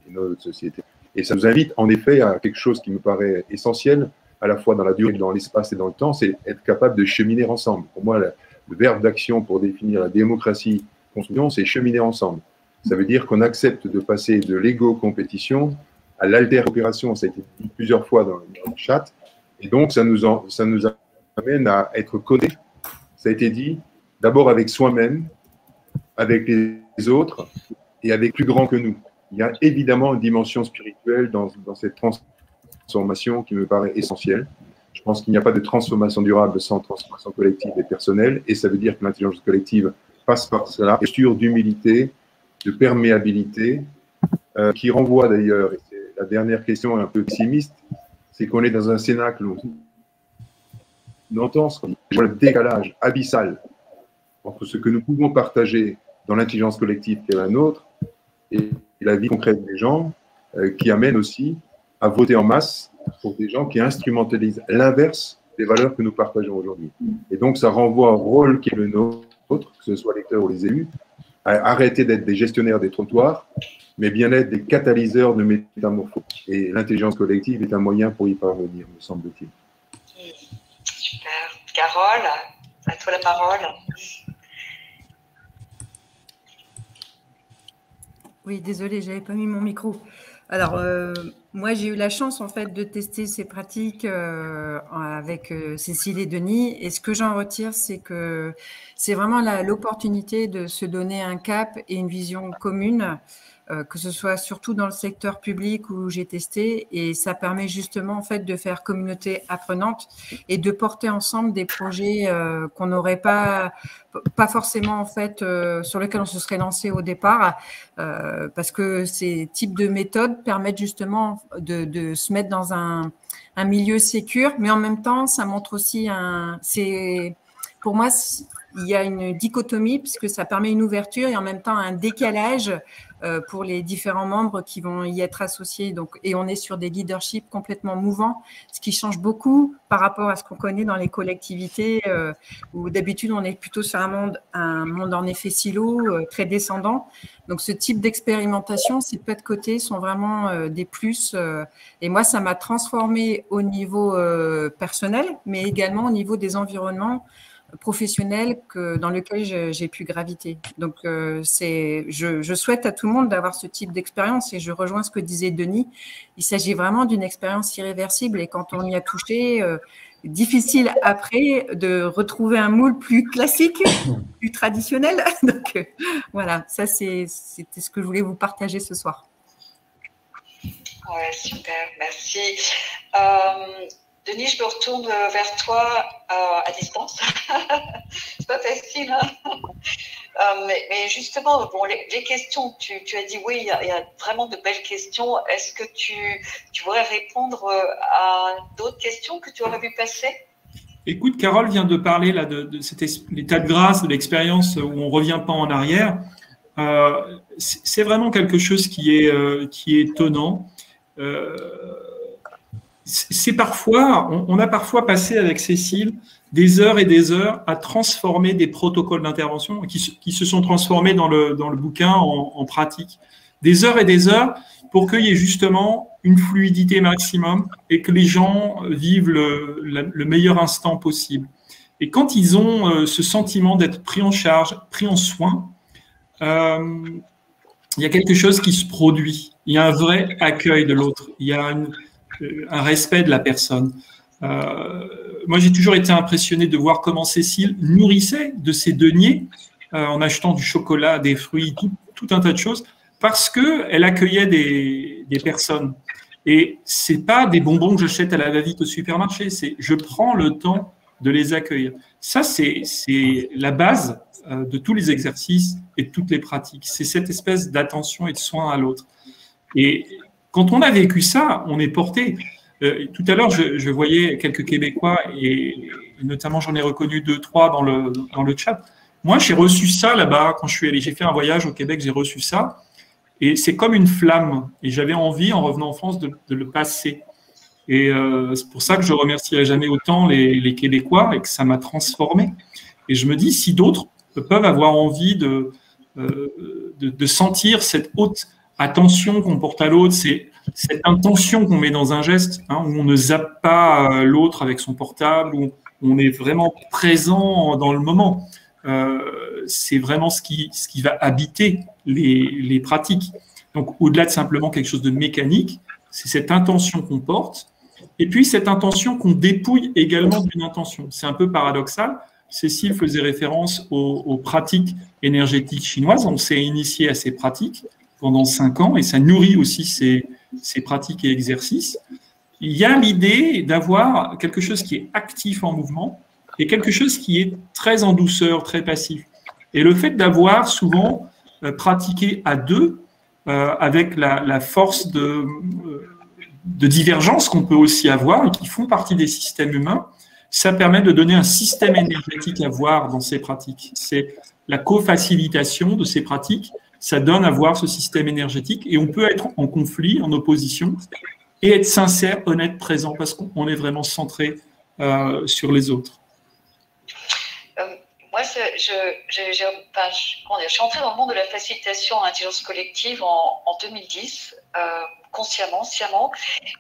et dans notre société. Et ça nous invite en effet à quelque chose qui me paraît essentiel, à la fois dans la durée, dans l'espace et dans le temps, c'est être capable de cheminer ensemble. Pour moi, le verbe d'action pour définir la démocratie construction, c'est cheminer ensemble. Ça veut dire qu'on accepte de passer de l'ego-compétition à l'alter-opération. Ça a été dit plusieurs fois dans le chat. Et donc, ça nous amène à être connectés. Ça a été dit d'abord avec soi-même, avec les autres et avec plus grand que nous. Il y a évidemment une dimension spirituelle dans cette transformation qui me paraît essentielle. Je pense qu'il n'y a pas de transformation durable sans transformation collective et personnelle, et ça veut dire que l'intelligence collective passe par cela, posture d'humilité, de perméabilité, qui renvoie d'ailleurs, et c'est la dernière question un peu pessimiste, c'est qu'on est dans un cénacle où on entend le décalage abyssal entre ce que nous pouvons partager dans l'intelligence collective qui est la nôtre et la vie concrète des gens, qui amène aussi à voter en masse pour des gens qui instrumentalisent l'inverse des valeurs que nous partageons aujourd'hui. Et donc, ça renvoie au rôle qui est le nôtre, que ce soit les lecteurs ou les élus, à arrêter d'être des gestionnaires des trottoirs, mais bien être des catalyseurs de métamorphose. Et l'intelligence collective est un moyen pour y parvenir, me semble-t-il. Super. Carole, à toi la parole. Oui, désolée, j'avais pas mis mon micro. Alors, moi, j'ai eu la chance, en fait, de tester ces pratiques avec Cécile et Denis. Et ce que j'en retire, c'est que c'est vraiment l'opportunité de se donner un cap et une vision commune, que ce soit surtout dans le secteur public où j'ai testé. Et ça permet justement, en fait, de faire communauté apprenante et de porter ensemble des projets qu'on n'aurait pas forcément, en fait, sur lesquels on se serait lancé au départ, parce que ces types de méthodes permettent justement de se mettre dans un milieu sécure, mais en même temps, ça montre aussi pour moi, il y a une dichotomie puisque ça permet une ouverture et en même temps un décalage pour les différents membres qui vont y être associés. Donc, et on est sur des leaderships complètement mouvants, ce qui change beaucoup par rapport à ce qu'on connaît dans les collectivités où d'habitude on est plutôt sur un monde en effet silo, très descendant. Donc, ce type d'expérimentation, ces pas de côté sont vraiment des plus. Et moi, ça m'a transformé au niveau personnel, mais également au niveau des environnements professionnel dans lequel j'ai pu graviter. Donc, je souhaite à tout le monde d'avoir ce type d'expérience et je rejoins ce que disait Denis. Il s'agit vraiment d'une expérience irréversible et quand on y a touché, difficile après de retrouver un moule plus classique, plus traditionnel. Donc, voilà, ça c'était ce que je voulais vous partager ce soir. Ouais, super, merci. Denis, je me retourne vers toi à distance. C'est pas facile, hein, mais justement, bon, les questions, tu as dit oui, il y a vraiment de belles questions. Est-ce que tu voudrais répondre à d'autres questions que tu aurais vu passer? Écoute, Carole vient de parler là de cet état de grâce, de l'expérience où on ne revient pas en arrière. C'est vraiment quelque chose qui est étonnant. C'est parfois, on a parfois passé avec Cécile des heures et des heures à transformer des protocoles d'intervention qui se sont transformés dans le bouquin en pratique. Des heures et des heures pour qu'il y ait justement une fluidité maximum et que les gens vivent le meilleur instant possible. Et quand ils ont ce sentiment d'être pris en charge, pris en soin, il y a quelque chose qui se produit. Il y a un vrai accueil de l'autre. Il y a un respect de la personne. Moi, j'ai toujours été impressionné de voir comment Cécile nourrissait de ses deniers en achetant du chocolat, des fruits, tout un tas de choses, parce qu'elle accueillait des personnes. Et ce n'est pas des bonbons que j'achète à la va-vite au supermarché, c'est je prends le temps de les accueillir. Ça, c'est la base de tous les exercices et de toutes les pratiques. C'est cette espèce d'attention et de soin à l'autre. Et quand on a vécu ça, on est porté. Tout à l'heure, je voyais quelques Québécois, et notamment j'en ai reconnu 2-3 dans le chat. Moi, j'ai reçu ça là-bas quand je suis allé. J'ai fait un voyage au Québec, j'ai reçu ça. Et c'est comme une flamme. Et j'avais envie, en revenant en France, de le passer. Et c'est pour ça que je remercierai jamais autant les Québécois et que ça m'a transformé. Et je me dis, si d'autres peuvent avoir envie de sentir cette haute attention qu'on porte à l'autre, c'est cette intention qu'on met dans un geste, hein, où on ne zappe pas l'autre avec son portable, où on est vraiment présent dans le moment. C'est vraiment ce qui va habiter les pratiques. Donc, au-delà de simplement quelque chose de mécanique, c'est cette intention qu'on porte, et puis cette intention qu'on dépouille également d'une intention. C'est un peu paradoxal. Cécile faisait référence aux pratiques énergétiques chinoises. On s'est initié à ces pratiques pendant 5 ans, et ça nourrit aussi ces pratiques et exercices. Il y a l'idée d'avoir quelque chose qui est actif en mouvement, et quelque chose qui est très en douceur, très passif. Et le fait d'avoir souvent pratiqué à deux, avec la force de divergence qu'on peut aussi avoir et qui font partie des systèmes humains, ça permet de donner un système énergétique à voir dans ces pratiques. C'est la co-facilitation de ces pratiques, ça donne à voir ce système énergétique, et on peut être en conflit, en opposition, et être sincère, honnête, présent, parce qu'on est vraiment centré sur les autres. Moi, je suis entrée dans le monde de la facilitation à l'intelligence collective en 2010, consciemment, sciemment.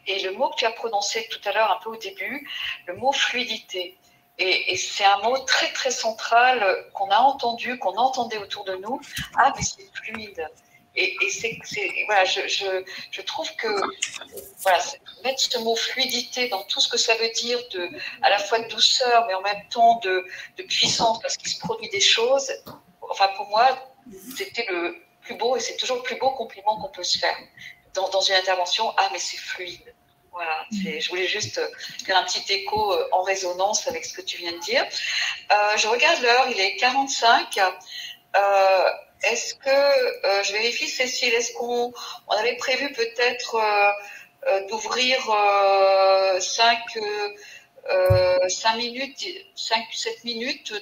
Et le mot que tu as prononcé tout à l'heure, un peu au début, le mot fluidité. Et c'est un mot très, très central qu'on a entendu, qu'on entendait autour de nous. Ah, mais c'est fluide. Et voilà, je trouve que voilà, mettre ce mot fluidité dans tout ce que ça veut dire, à la fois de douceur, mais en même temps de puissance, parce qu'il se produit des choses, enfin pour moi, c'était le plus beau, et c'est toujours le plus beau compliment qu'on peut se faire dans une intervention. Ah, mais c'est fluide. Voilà, je voulais juste faire un petit écho en résonance avec ce que tu viens de dire. Je regarde l'heure, il est 45. Est-ce que, je vérifie Cécile, est-ce qu'on avait prévu peut-être d'ouvrir 5 minutes, 5-7 minutes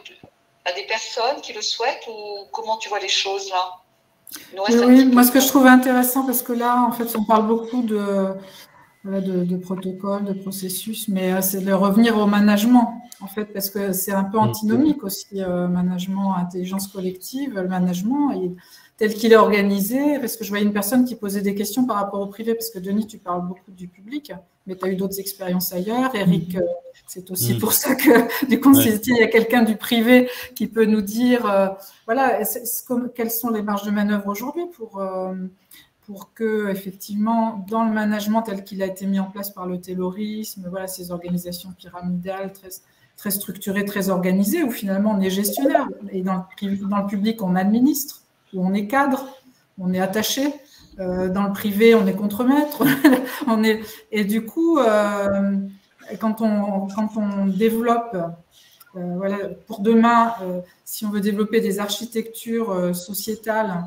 à des personnes qui le souhaitent, ou comment tu vois les choses là? Oui, moi ce que je trouve intéressant, parce que là, en fait, on parle beaucoup de protocoles, de processus, mais c'est de revenir au management, en fait, parce que c'est un peu antinomique aussi, management, intelligence collective, le management, tel qu'il est organisé, parce que je voyais une personne qui posait des questions par rapport au privé, parce que Denis, tu parles beaucoup du public, mais tu as eu d'autres expériences ailleurs. Eric, c'est aussi pour ça que, du coup, il y a quelqu'un du privé qui peut nous dire, voilà, quelles sont les marges de manœuvre aujourd'hui pour que, effectivement, dans le management tel qu'il a été mis en place par le taylorisme, voilà, ces organisations pyramidales très structurées, très organisées, où finalement on est gestionnaire, et dans le public on administre, où on est cadre, on est attaché, dans le privé on est contremaître, et du coup, quand on développe, voilà, pour demain, si on veut développer des architectures sociétales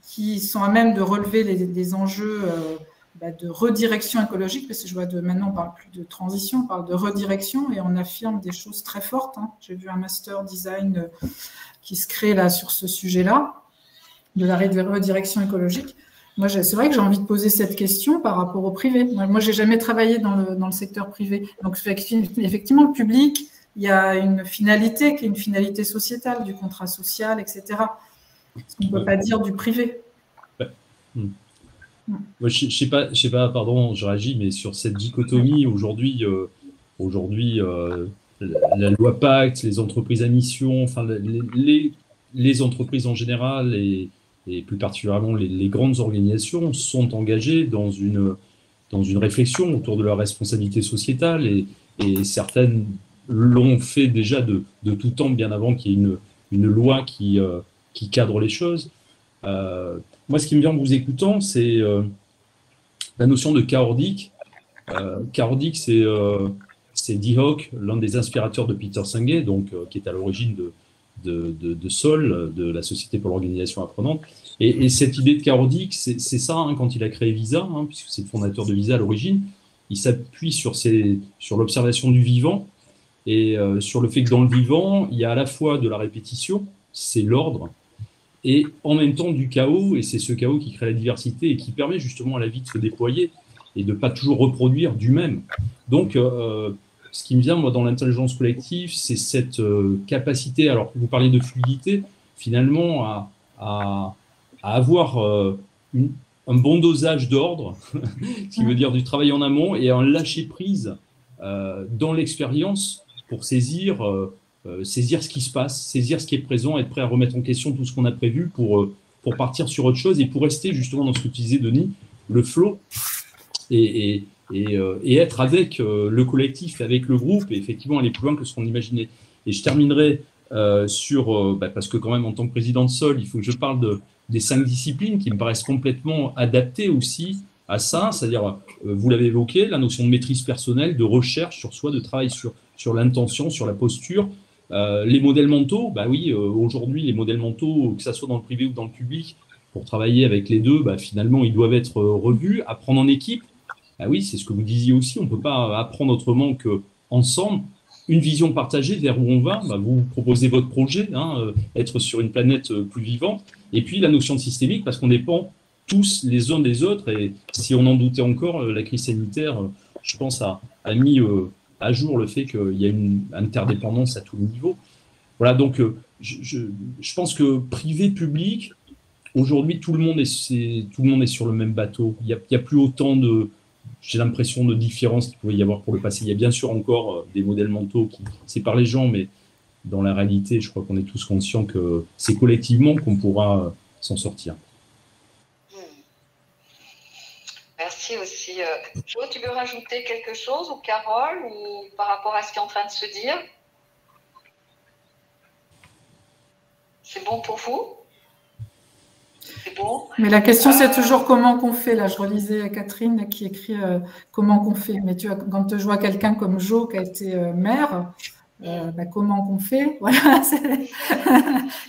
qui sont à même de relever les enjeux de redirection écologique, parce que je vois maintenant on ne parle plus de transition, on parle de redirection, et on affirme des choses très fortes. J'ai vu un master design qui se crée là sur ce sujet-là, de la redirection écologique. Moi, c'est vrai que j'ai envie de poser cette question par rapport au privé. Moi, je n'ai jamais travaillé dans le secteur privé. Donc, effectivement, le public, il y a une finalité qui est une finalité sociétale, du contrat social, etc. Ce qu'on ne peut pas dire du privé. Moi, je sais pas, pardon, je réagis, mais sur cette dichotomie, aujourd'hui, la loi Pacte, les entreprises à mission, enfin, les entreprises en général et plus particulièrement les grandes organisations sont engagées dans une réflexion autour de leur responsabilité sociétale, et certaines l'ont fait déjà de tout temps, bien avant qu'il y ait une loi qui cadre les choses. moi, ce qui me vient en vous écoutant, c'est la notion de chaordique. Chaordique, c'est D-Hawk, l'un des inspirateurs de Peter Senge, donc, qui est à l'origine de SOL, de la Société pour l'Organisation Apprenante. Et cette idée de chaordique, c'est ça, hein, quand il a créé Visa, hein, puisque c'est le fondateur de Visa à l'origine, il s'appuie sur l'observation du vivant et sur le fait que dans le vivant, il y a à la fois de la répétition, c'est l'ordre, et en même temps du chaos, et c'est ce chaos qui crée la diversité et qui permet justement à la vie de se déployer et de ne pas toujours reproduire du même. Donc, ce qui me vient, moi, dans l'intelligence collective, c'est cette capacité, alors vous parlez de fluidité, finalement, à avoir un bon dosage d'ordre, ce qui veut dire du travail en amont, et un lâcher-prise dans l'expérience pour saisir ce qui se passe, saisir ce qui est présent, être prêt à remettre en question tout ce qu'on a prévu pour partir sur autre chose et pour rester justement dans ce que tu disais, Denis, le flow, et être avec le collectif, avec le groupe, et effectivement aller plus loin que ce qu'on imaginait. Et je terminerai parce que quand même en tant que président de SOL, il faut que je parle des 5 disciplines qui me paraissent complètement adaptées aussi à ça, c'est-à-dire, vous l'avez évoqué, la notion de maîtrise personnelle, de recherche sur soi, de travail sur l'intention, sur la posture. Les modèles mentaux, aujourd'hui, les modèles mentaux, que ce soit dans le privé ou dans le public, pour travailler avec les deux, finalement, ils doivent être revus, apprendre en équipe. Oui, c'est ce que vous disiez aussi, on ne peut pas apprendre autrement qu'ensemble. Une vision partagée vers où on va, vous proposez votre projet, être sur une planète plus vivante, et puis la notion de systémique, parce qu'on dépend tous les uns des autres, et si on en doutait encore, la crise sanitaire, je pense, a mis à jour le fait qu'il y a une interdépendance à tous les niveaux. Voilà, donc je pense que privé, public, aujourd'hui, tout le monde est sur le même bateau. Il n'y a plus autant j'ai l'impression de différence qu'il pouvait y avoir pour le passé. Il y a bien sûr encore des modèles mentaux qui séparent les gens, mais dans la réalité, je crois qu'on est tous conscients que c'est collectivement qu'on pourra s'en sortir. Merci aussi. Jo, tu veux rajouter quelque chose, ou Carole, ou par rapport à ce qui est en train de se dire? C'est bon pour vous? C'est bon. Mais la question, c'est toujours comment qu'on fait. Là, je relisais Catherine qui écrit comment qu'on fait. Mais tu vois, quand je vois quelqu'un comme Jo qui a été maire, comment qu'on fait? Voilà.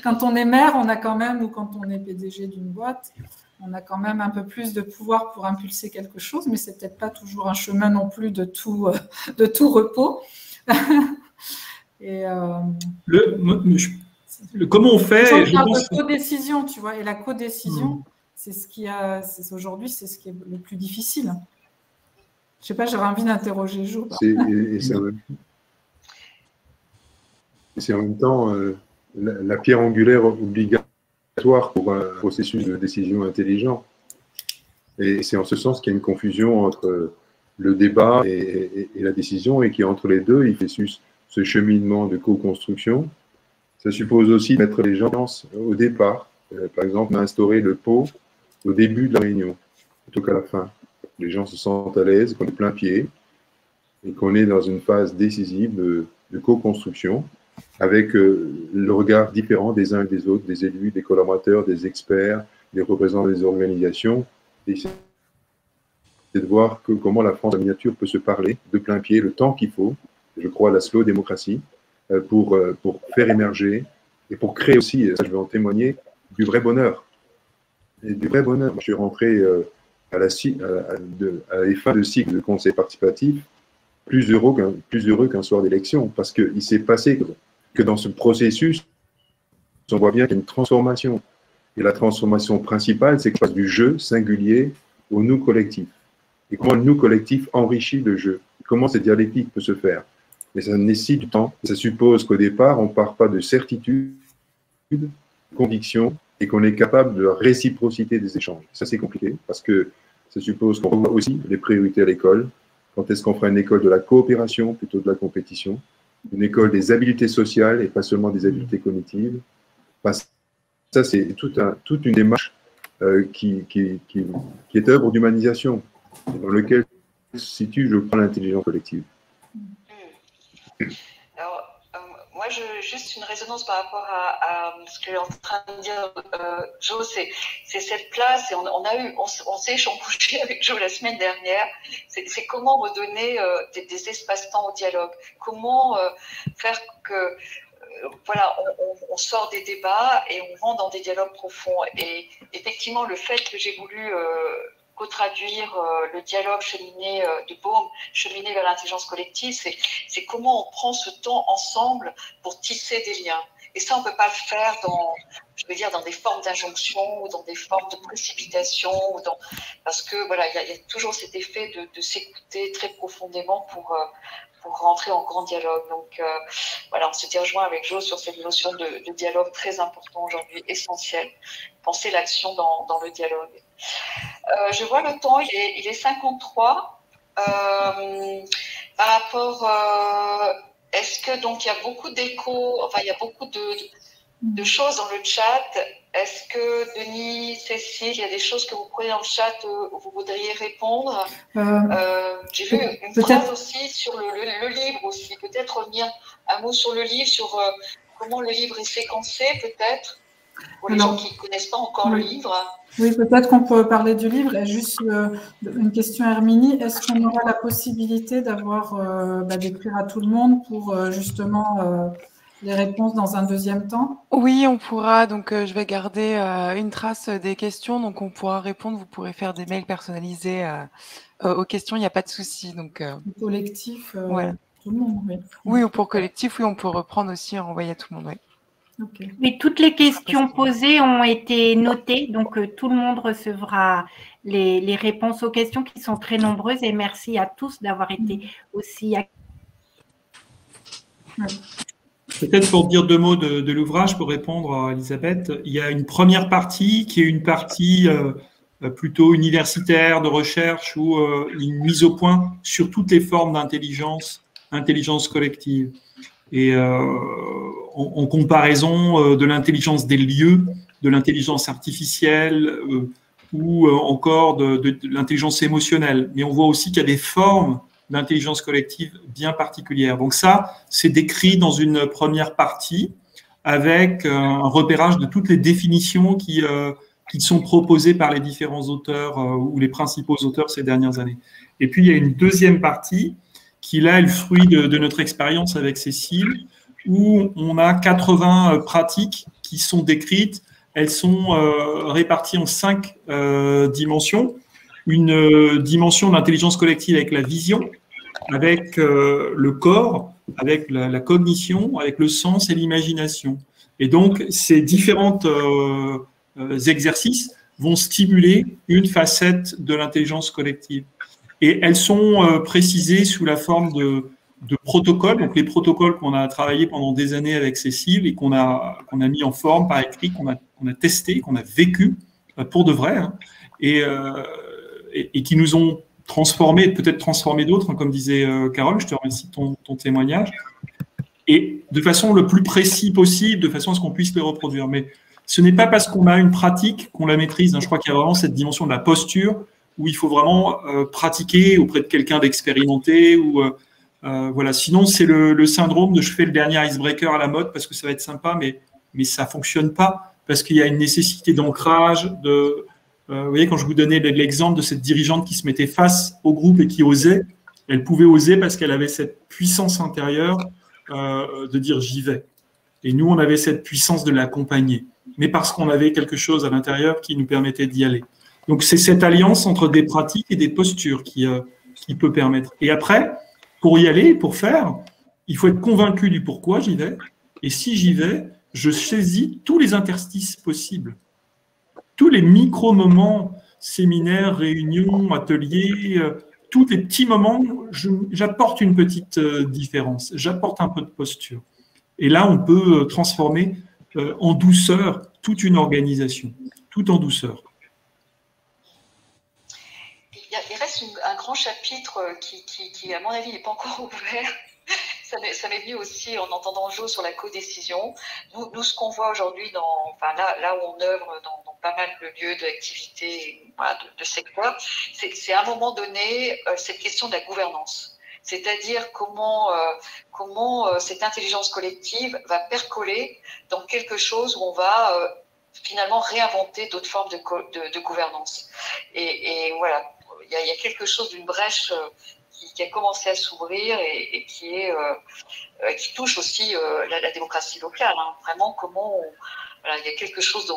Quand on est maire, on a quand même, ou quand on est PDG d'une boîte, on a quand même un peu plus de pouvoir pour impulser quelque chose, mais c'est peut-être pas toujours un chemin non plus de tout repos. Et comment on fait? Je pense que co-décision, tu vois, et la co-décision, c'est ce qui aujourd'hui, c'est ce qui est le plus difficile. Je sais pas, j'aurais envie d'interroger Jo. C'est en même temps la pierre angulaire obligatoire pour un processus de décision intelligent. Et c'est en ce sens qu'il y a une confusion entre le débat et la décision, et qu'entre les deux, il fait ce cheminement de co-construction. Ça suppose aussi de mettre les gens au départ. Par exemple, instaurer le pot au début de la réunion, plutôt qu'à la fin. Les gens se sentent à l'aise, qu'on est plein pied, et qu'on est dans une phase décisive de co-construction, avec le regard différent des uns et des autres, des élus, des collaborateurs, des experts, des représentants des organisations. Et c'est de voir comment la France en miniature peut se parler de plein pied, le temps qu'il faut, je crois, la slow démocratie, pour faire émerger et pour créer aussi, ça je vais en témoigner, du vrai bonheur. Et du vrai bonheur. Je suis rentré à la fin de cycle de conseil participatif plus heureux qu'un soir d'élection, parce qu'il s'est passé que dans ce processus, on voit bien qu'il y a une transformation. Et la transformation principale, c'est qu'on passe du jeu singulier au nous collectif. Et comment le nous collectif enrichit le jeu. Comment cette dialectique peut se faire. Mais ça nécessite du temps. Ça suppose qu'au départ, on ne part pas de certitude, de conviction, et qu'on est capable de la réciprocité des échanges. Ça, c'est compliqué, parce que ça suppose qu'on revoit aussi les priorités à l'école. Quand est-ce qu'on fera une école de la coopération plutôt de la compétition? Une école des habiletés sociales et pas seulement des habiletés cognitives. Ça, c'est toute une démarche qui est œuvre d'humanisation, dans lequel se situe, je crois, l'intelligence collective. Alors, moi, moi, juste une résonance par rapport à ce que est en train de dire Jo, c'est cette place, et on s'est échangé avec Jo la semaine dernière, c'est comment redonner des espaces-temps au dialogue, comment faire que voilà, on sort des débats et on rentre dans des dialogues profonds. Et effectivement, le fait que j'ai voulu co-traduire le dialogue cheminé de Bohm, cheminé vers l'intelligence collective, c'est comment on prend ce temps ensemble pour tisser des liens. Et ça, on ne peut pas le faire dans des formes d'injonction ou dans des formes de précipitation, parce que voilà, il y a toujours cet effet de s'écouter très profondément pour rentrer en grand dialogue. Donc voilà, on s'était rejoint avec Jo sur cette notion de dialogue très important aujourd'hui, essentiel. Penser l'action dans le dialogue. Je vois le temps, il est 53. Par rapport, est-ce que donc il y a beaucoup d'échos, enfin il y a beaucoup de choses dans le chat. Est-ce que Denis, Cécile, il y a des choses que vous prenez dans le chat où vous voudriez répondre? J'ai vu une phrase aussi sur le livre aussi. Peut-être revenir un mot sur le livre, sur comment le livre est séquencé, peut-être, pour les gens qui ne connaissent pas encore le livre. Oui, peut-être qu'on peut parler du livre. Et juste une question à Herminie. Est-ce qu'on aura la possibilité d'écrire à tout le monde pour justement les réponses dans un deuxième temps? Oui, on pourra. Donc, je vais garder une trace des questions. Donc, on pourra répondre. Vous pourrez faire des mails personnalisés aux questions. Il n'y a pas de souci. Donc, collectif, voilà. tout le monde. Oui. Oui, ou pour collectif, oui, on peut reprendre aussi et envoyer à tout le monde. Oui. Okay. Mais toutes les questions posées ont été notées, donc tout le monde recevra les réponses aux questions qui sont très nombreuses. Et merci à tous d'avoir été aussi. Peut-être pour dire deux mots de l'ouvrage, pour répondre à Elisabeth, il y a une première partie qui est une partie plutôt universitaire, de recherche, ou une mise au point sur toutes les formes d'intelligence collective. Et en comparaison de l'intelligence des lieux, de l'intelligence artificielle ou encore de l'intelligence émotionnelle. Mais on voit aussi qu'il y a des formes d'intelligence collective bien particulières. Donc ça, c'est décrit dans une première partie avec un repérage de toutes les définitions qui sont proposées par les différents auteurs ou les principaux auteurs ces dernières années. Et puis, il y a une deuxième partie qui, là, est le fruit de notre expérience avec Cécile, où on a 80 pratiques qui sont décrites. Elles sont réparties en 5 dimensions. Une dimension d'intelligence collective avec la vision, avec le corps, avec la cognition, avec le sens et l'imagination. Et donc, ces différents exercices vont stimuler une facette de l'intelligence collective. Et elles sont précisées sous la forme de protocoles, donc les protocoles qu'on a travaillés pendant des années avec Cécile et qu'on a mis en forme par écrit, qu'on a testé, qu'on a vécu pour de vrai, hein, et qui nous ont transformés, peut-être transformé d'autres, hein, comme disait Carole. Je te remercie de ton témoignage, et de façon le plus précis possible, de façon à ce qu'on puisse les reproduire. Mais ce n'est pas parce qu'on a une pratique qu'on la maîtrise, hein. Je crois qu'il y a vraiment cette dimension de la posture où il faut vraiment pratiquer auprès de quelqu'un d'expérimenté, ou voilà. Sinon, c'est le syndrome de je fais le dernier icebreaker à la mode parce que ça va être sympa, mais ça fonctionne pas, parce qu'il y a une nécessité d'ancrage. Vous voyez, quand je vous donnais l'exemple de cette dirigeante qui se mettait face au groupe et qui osait, elle pouvait oser parce qu'elle avait cette puissance intérieure de dire j'y vais. Et nous, on avait cette puissance de l'accompagner, mais parce qu'on avait quelque chose à l'intérieur qui nous permettait d'y aller. Donc, c'est cette alliance entre des pratiques et des postures qui peut permettre. Et après, pour y aller, pour faire, il faut être convaincu du pourquoi j'y vais. Et si j'y vais, je saisis tous les interstices possibles. Tous les micro-moments, séminaires, réunions, ateliers, tous les petits moments, j'apporte une petite différence. J'apporte un peu de posture. Et là, on peut transformer en douceur toute une organisation, tout en douceur. Il reste un grand chapitre qui, à mon avis, n'est pas encore ouvert. Ça m'est venu aussi en entendant Jo sur la codécision. Nous, ce qu'on voit aujourd'hui, là où on œuvre dans pas mal de lieux d'activité, voilà, de secteurs, c'est à un moment donné cette question de la gouvernance. c'est-à-dire comment cette intelligence collective va percoler dans quelque chose où on va finalement réinventer d'autres formes de gouvernance. Et voilà, il y a quelque chose d'une brèche qui a commencé à s'ouvrir et qui touche aussi la démocratie locale. Hein. Vraiment, comment voilà, il y a quelque chose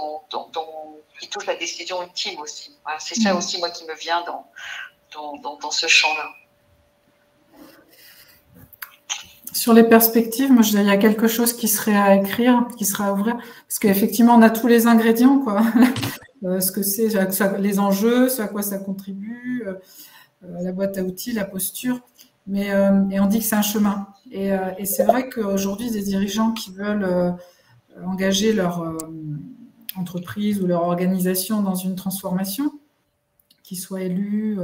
qui touche la décision ultime aussi. Voilà, c'est ça aussi, moi, qui me vient dans ce champ-là. Sur les perspectives, moi, je dirais, il y a quelque chose qui serait à écrire, qui serait à ouvrir, parce qu'effectivement, on a tous les ingrédients, quoi. Ce que c'est, les enjeux, ce à quoi ça contribue, la boîte à outils, la posture, et on dit que c'est un chemin. Et c'est vrai qu'aujourd'hui, des dirigeants qui veulent engager leur entreprise ou leur organisation dans une transformation, qu'ils soient élus,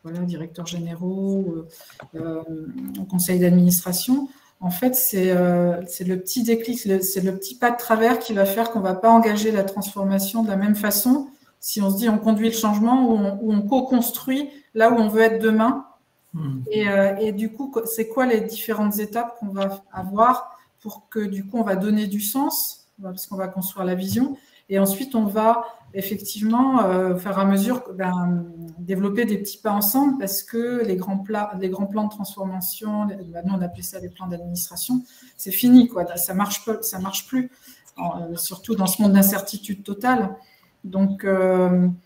directeurs généraux, au conseil d'administration, en fait, c'est le petit déclic, c'est le petit pas de travers qui va faire qu'on ne va pas engager la transformation de la même façon si on se dit on conduit le changement ou on co-construit là où on veut être demain. Et du coup, c'est quoi les différentes étapes qu'on va avoir pour que du coup, on va donner du sens, parce qu'on va construire la vision, et ensuite, on va effectivement, faire à mesure, développer des petits pas ensemble, parce que les grands plans de transformation, nous on appelait ça les plans d'administration, c'est fini, quoi. Ça marche plus, surtout dans ce monde d'incertitude totale. Donc,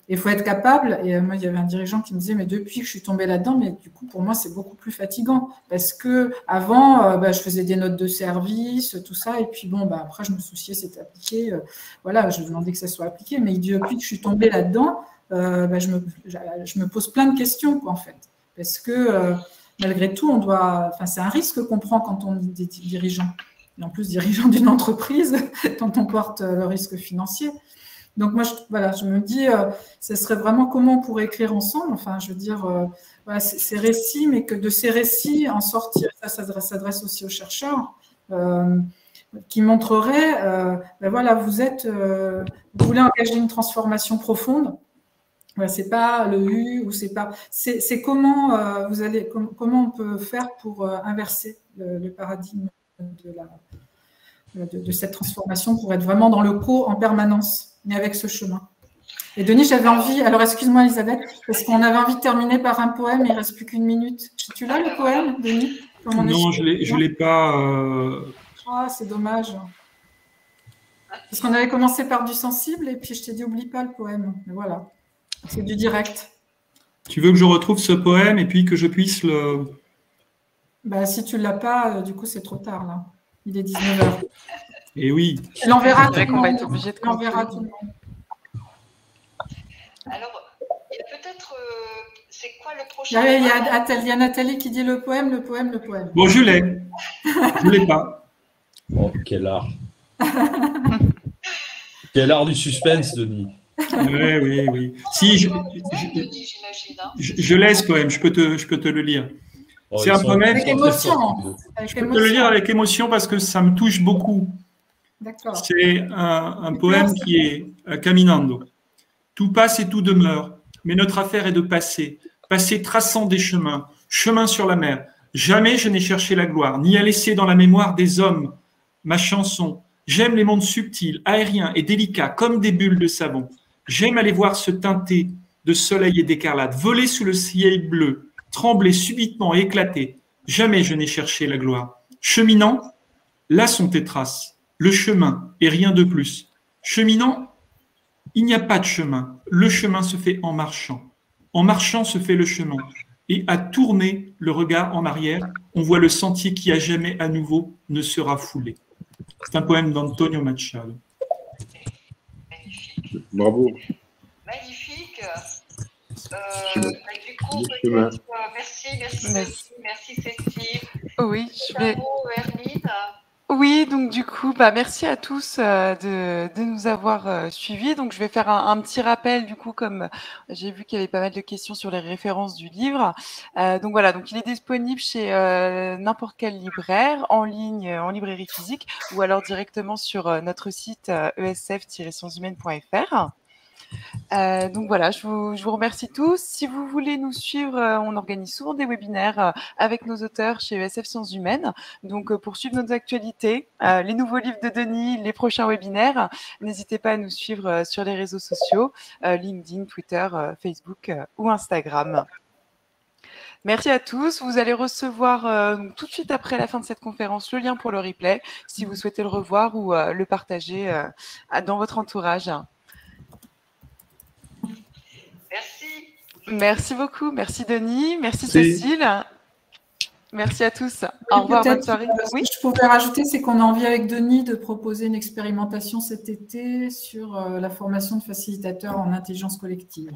il faut être capable. Et moi, il y avait un dirigeant qui me disait, mais depuis que je suis tombée là-dedans, mais du coup, pour moi, c'est beaucoup plus fatigant. Parce que avant, je faisais des notes de service, tout ça. Et puis, après, je me souciais, c'était appliqué. Voilà, je demandais que ça soit appliqué. Mais depuis que je suis tombée là-dedans, je me pose plein de questions, quoi, en fait. Parce que, malgré tout, c'est un risque qu'on prend quand on est des dirigeants. Et en plus, dirigeant d'une entreprise, dont on porte le risque financier. Donc, moi, je me dis, ce serait vraiment comment on pourrait écrire ensemble, enfin, je veux dire, ces récits, mais que de ces récits en sortir, ça s'adresse aussi aux chercheurs, qui montreraient, vous voulez engager une transformation profonde, c'est pas le U, ou c'est comment comment on peut faire pour inverser le paradigme de cette transformation pour être vraiment dans le co en permanence, mais avec ce chemin. Et Denis, j'avais envie, alors excuse-moi Elisabeth, parce qu'on avait envie de terminer par un poème, il ne reste plus qu'une minute. Tu l'as le poème, Denis? Non, je ne l'ai pas. Ah, c'est dommage. Parce qu'on avait commencé par du sensible, et puis je t'ai dit, oublie pas le poème. Mais voilà, c'est du direct. Tu veux que je retrouve ce poème et puis que je puisse le... Si tu ne l'as pas, du coup, c'est trop tard, là. Il est 19h. Et oui. Elle enverra tout le monde. Va être obligé de tout le monde. Alors, il y a peut-être... c'est quoi le prochain? Il y a Nathalie qui dit le poème. Bon, je l'ai. Je ne l'ai pas. Oh, quel art. Quel art du suspense, Denis. Oui. Si, je laisse poème, je peux te le lire. Oh, c'est un poème avec émotion. Je peux te le lire avec émotion parce que ça me touche beaucoup. D'accord. C'est un poème qui est Caminando. Tout passe et tout demeure, mais notre affaire est de passer traçant des chemins sur la mer. Jamais je n'ai cherché la gloire, ni à laisser dans la mémoire des hommes ma chanson. J'aime les mondes subtils, aériens et délicats, comme des bulles de savon. J'aime aller voir se teinter de soleil et d'écarlate, voler sous le ciel bleu, trembler subitement, éclater. Jamais je n'ai cherché la gloire. Cheminant, là sont tes traces, le chemin et rien de plus. Cheminant, il n'y a pas de chemin. Le chemin se fait en marchant. En marchant se fait le chemin. Et à tourner le regard en arrière, on voit le sentier qui à jamais à nouveau ne sera foulé. C'est un poème d'Antonio Machado. Magnifique. Bravo. Magnifique. Du coup, merci Cécile. Oui, je vais... Hermine. Oui, donc du coup, merci à tous de nous avoir suivis. Donc, je vais faire un petit rappel, du coup, comme j'ai vu qu'il y avait pas mal de questions sur les références du livre. Donc voilà, donc il est disponible chez n'importe quel libraire, en ligne, en librairie physique, ou alors directement sur notre site esf-scienseshumaines.fr. Donc voilà, je vous remercie tous. Si vous voulez nous suivre, on organise souvent des webinaires avec nos auteurs chez ESF Sciences Humaines. Donc pour suivre nos actualités, les nouveaux livres de Denis, les prochains webinaires, n'hésitez pas à nous suivre sur les réseaux sociaux, LinkedIn, Twitter, Facebook ou Instagram. Merci à tous. Vous allez recevoir tout de suite après la fin de cette conférence le lien pour le replay si vous souhaitez le revoir ou le partager dans votre entourage. Merci. Merci beaucoup. Merci Denis. Merci Cécile. Merci à tous. Au revoir. Bonne soirée. Ce que je pouvais rajouter, c'est qu'on a envie avec Denis de proposer une expérimentation cet été sur la formation de facilitateurs en intelligence collective.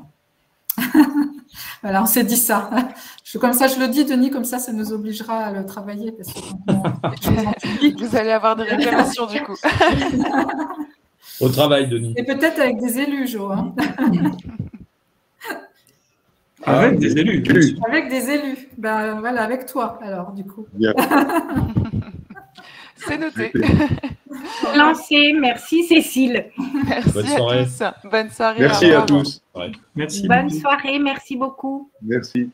Voilà, on s'est dit ça. Comme ça, je le dis, Denis, comme ça nous obligera à le travailler. Parce que vous allez avoir des réclamations du coup. Au travail, Denis. Et peut-être avec des élus, Jo. Hein. Avec des élus. Avec des élus. Ben voilà, avec toi, alors, du coup. Bien. C'est noté. Lancé. Merci, Cécile. Merci Bonne soirée. à tous. Bonne soirée. Merci à tous. Merci. Bonne soirée. Merci beaucoup. Merci.